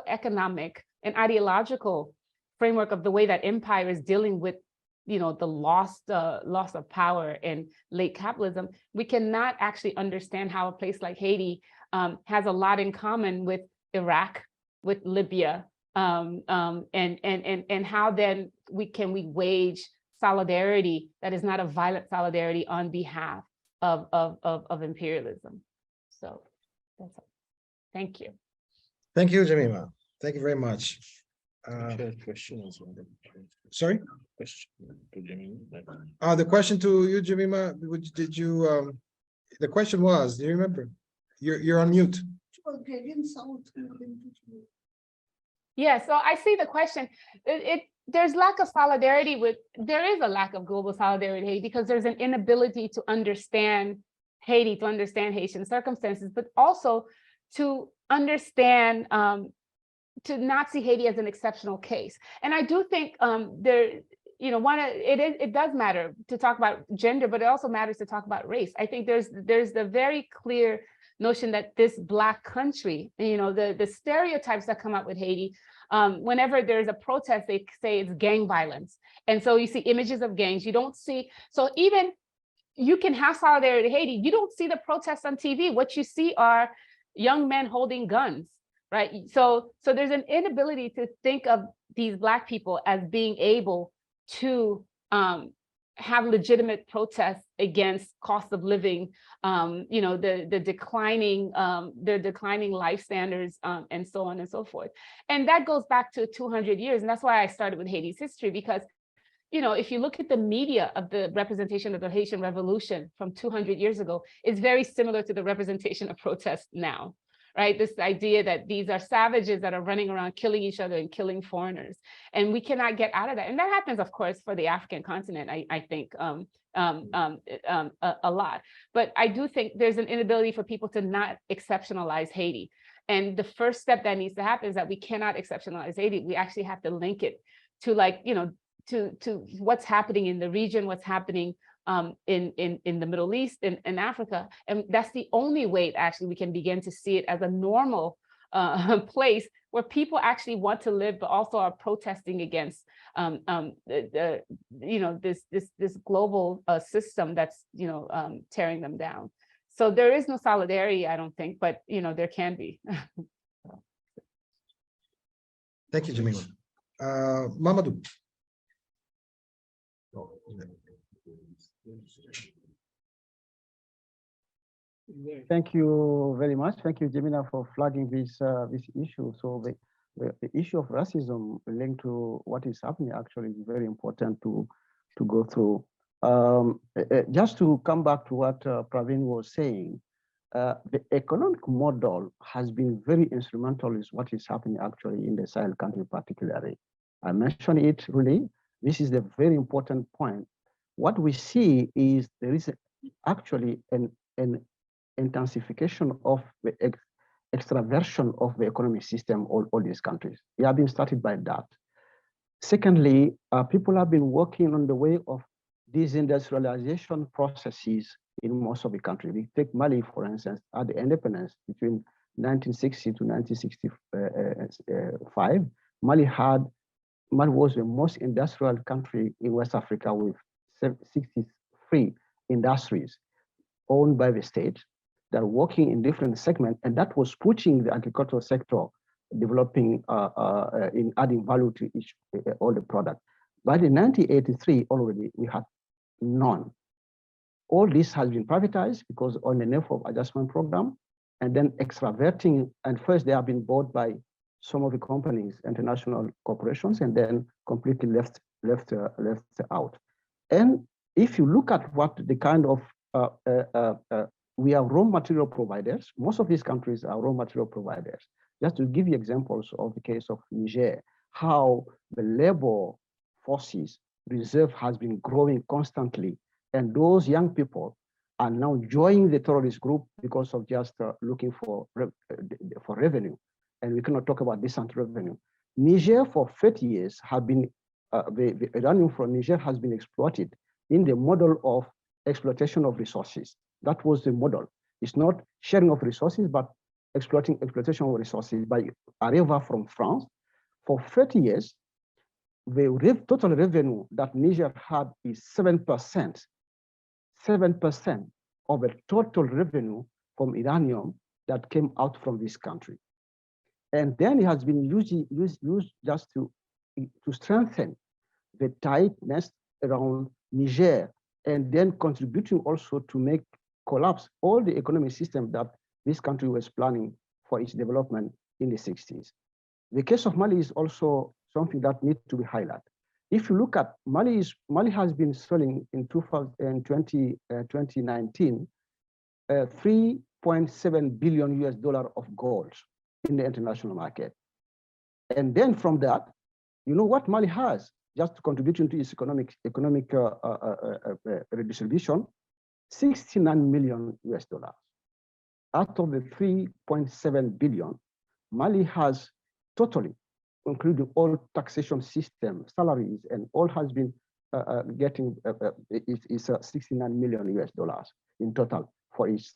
economic, and ideological framework of the way that empire is dealing with, the loss of power and late capitalism, we cannot actually understand how a place like Haiti has a lot in common with Iraq, with Libya, and how then we wage solidarity that is not a violent solidarity on behalf of imperialism. So that's all. Thank you. Thank you, Jemima. Thank you very much. Question as well. Sorry? Question to Jemima. The question to you, Jemima, the question was, do you remember? You're on mute. Yeah, so I see the question. There's lack of solidarity there is a lack of global solidarity because there's an inability to understand Haiti, to understand Haitian circumstances, but also to understand, to not see Haiti as an exceptional case. And I do think it does matter to talk about gender, but it also matters to talk about race. I think there's the very clear notion that this Black country, the stereotypes that come up with Haiti, whenever there's a protest, they say it's gang violence. And so you see images of gangs, you don't see, so even you can have solidarity in Haiti, you don't see the protests on TV. What you see are young men holding guns, right? So there's an inability to think of these Black people as being able to have legitimate protests against cost of living, the declining, their declining life standards, and so on and so forth. And that goes back to 200 years. And that's why I started with Haiti's history, because if you look at the media of the representation of the Haitian Revolution from 200 years ago, it's very similar to the representation of protests now, right? This idea that these are savages that are running around killing each other and killing foreigners. And we cannot get out of that. And that happens, of course, for the African continent, I think, a lot. But I do think there's an inability for people to not exceptionalize Haiti. And the first step that needs to happen is that we cannot exceptionalize Haiti. We actually have to link it to to what's happening in the region, what's happening in the Middle East and Africa. And that's the only way actually we can begin to see it as a normal place where people actually want to live, but also are protesting against this global system that's tearing them down. So there is no solidarity, I don't think, but there can be. Thank you, Jemima. Mamadou. Thank you very much. Thank you, Jemina, for flagging this issue. So the issue of racism linked to what is happening actually is very important to go through. Just to come back to what Praveen was saying, the economic model has been very instrumental in what is happening actually in the Sahel country particularly. I mentioned it really. This is the very important point. What we see is there is actually an intensification of the extraversion of the economic system all these countries. We have been started by that. Secondly, people have been working on the way of disindustrialization processes in most of the country. We take Mali, for instance, at the independence between 1960 to 1965. Mali was the most industrial country in West Africa with 63 industries owned by the state that are working in different segments, and that was pushing the agricultural sector developing in adding value to all the product. By the 1983 already, we had none. All this has been privatized because on the name of adjustment program, and then extraverting. And first they have been bought by some of the companies, international corporations, and then completely left out. And if you look at what the kind of we are raw material providers. Most of these countries are raw material providers. Just to give you examples of the case of Niger, how the labor forces reserve has been growing constantly, and those young people are now joining the terrorist group because of just looking for revenue. And we cannot talk about decent revenue. Niger for 30 years have been, the uranium from Niger has been exploited in the model of exploitation of resources. That was the model. It's not sharing of resources, but exploitation of resources by Areva from France. For 30 years, the total revenue that Niger had is 7%. 7% of the total revenue from uranium that came out from this country. And then it has been used just to strengthen the tightness around Niger, and then contributing also to make collapse all the economic system that this country was planning for its development in the 60s. The case of Mali is also something that needs to be highlighted. If you look at Mali, Mali has been selling in 2019 $3.7 billion of gold in the international market. And then from that, you know what Mali has, just contributing to its economic redistribution, $69 million. Out of the 3.7 billion, Mali has totally, including all taxation system, salaries, and all has been getting is $69 million in total for its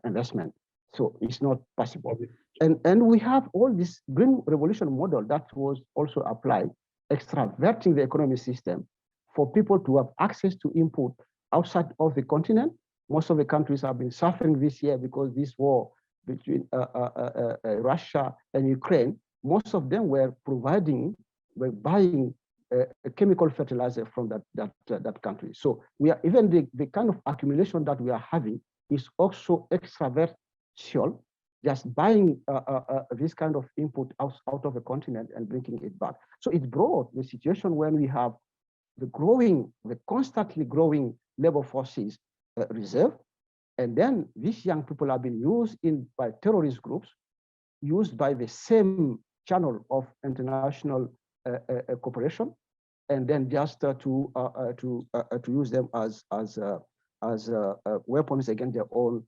investment. So it's not possible. And we have all this green revolution model that was also applied, extraverting the economic system for people to have access to input outside of the continent. Most of the countries have been suffering this year because this war between Russia and Ukraine, most of them were buying chemical fertilizer from that country. So we are even the kind of accumulation that we are having is also extravertial, just buying this kind of input out of the continent and bringing it back. So it brought the situation when we have the constantly growing labor forces reserve, and then these young people have been used by terrorist groups, used by the same channel of international cooperation, and then just to use them as weapons against their own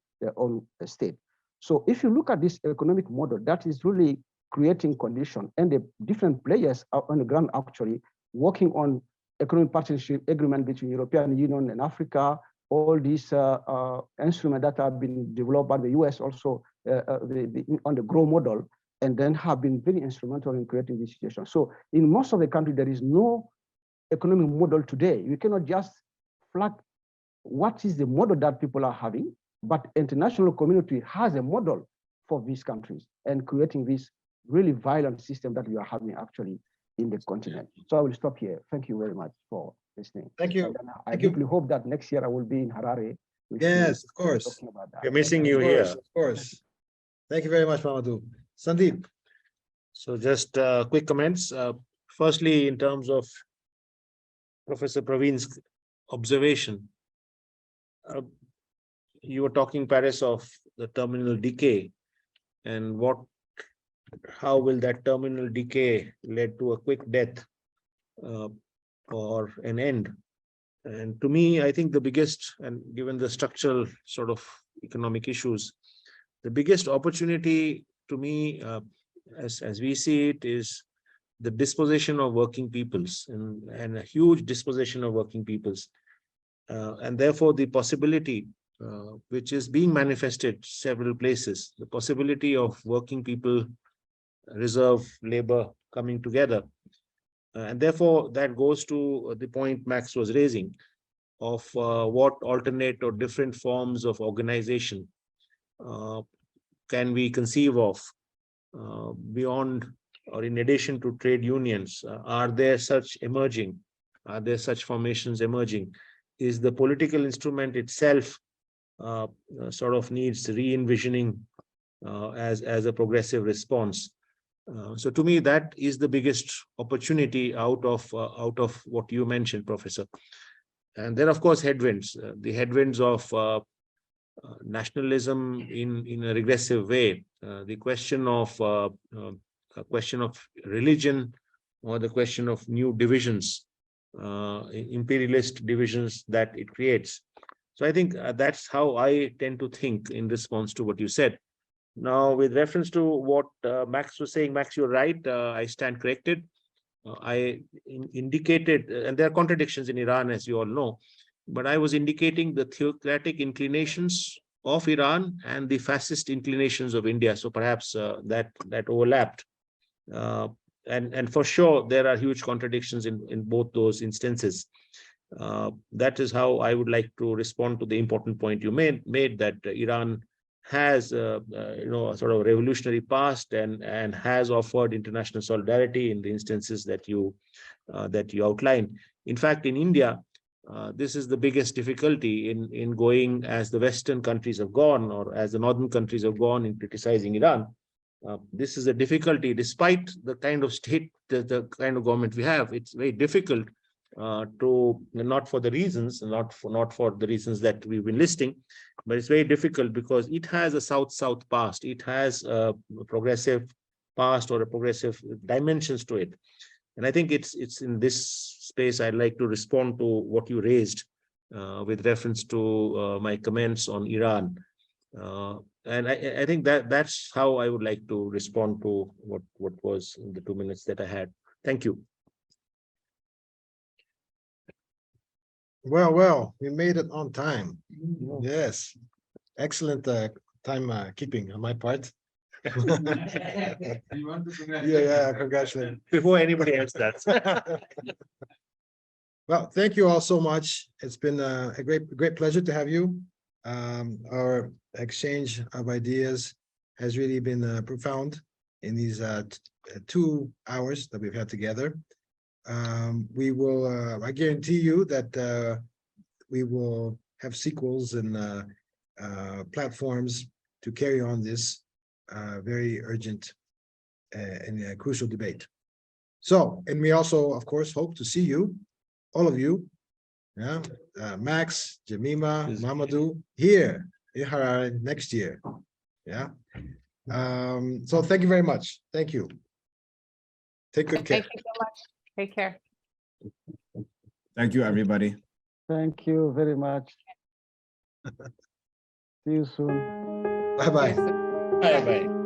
state. So if you look at this economic model, that is really creating condition, and the different players are on the ground actually working on economic partnership agreement between European Union and Africa, all these instruments that have been developed by the US also on the GROW model, and then have been very instrumental in creating this situation. So in most of the country, there is no economic model today. You cannot just flag what is the model that people are having, but international community has a model for these countries and creating this really violent system that we are having actually in the continent. So I will stop here. Thank you very much for listening. Thank you. I deeply hope that next year I will be in Harare. Yes, of course. We're missing you here. Of course. Thank you very much, Mamadou. Sandeep. So just quick comments. Firstly, in terms of Professor Praveen's observation, you were talking, Paris, of the terminal decay, and how will that terminal decay lead to a quick death or an end? And to me, I think the biggest, and given the structural sort of economic issues, the biggest opportunity to me, as we see it, is the dispossession of working peoples, and a huge dispossession of working peoples. And therefore, the possibility, which is being manifested several places, the possibility of working people, reserve labor coming together. And therefore, that goes to the point Max was raising of what alternate or different forms of organization can we conceive of beyond or in addition to trade unions. Are there such emerging? Are there such formations emerging is the political instrument itself sort of needs re-envisioning as a progressive response. So to me, that is the biggest opportunity out of what you mentioned, Professor. And then, of course, headwinds, the headwinds of nationalism in a regressive way, the question of religion, or the question of new divisions, imperialist divisions that it creates. So I think that's how I tend to think in response to what you said. Now, with reference to what Max was saying, Max, you're right. I stand corrected. I indicated, and there are contradictions in Iran, as you all know, but I was indicating the theocratic inclinations of Iran and the fascist inclinations of India. So perhaps that overlapped. And for sure, there are huge contradictions in both those instances. That is how I would like to respond to the important point you made that Iran has a sort of revolutionary past and has offered international solidarity in the instances that you outlined. In fact, in India, this is the biggest difficulty in going as the Western countries have gone, or as the Northern countries have gone in criticizing Iran. This is a difficulty, despite the kind of state, the kind of government we have. It's very difficult to, not for the reasons that we've been listing, but it's very difficult because it has a South-South past. It has a progressive past or a progressive dimensions to it. And I think it's in this space I'd like to respond to what you raised with reference to my comments on Iran. And I think that's how I would like to respond to what was in the 2 minutes that I had. Thank you. Well, we made it on time. Yes, excellent time keeping on my part. Yeah, congratulations. Before anybody else does. Well, thank you all so much. It's been a great pleasure to have you. Our exchange of ideas has really been profound in these 2 hours that we've had together. We will, I guarantee you that we will have sequels and platforms to carry on this very urgent and crucial debate. So, and we also, of course, hope to see you, all of you, yeah, Max, Jemima, Mamadou, here in Harare next year. Yeah. So thank you very much. Thank you. Take good care. Thank you so much. Take care. Thank you, everybody. Thank you very much. See you soon. Bye-bye. See you soon. Bye-bye.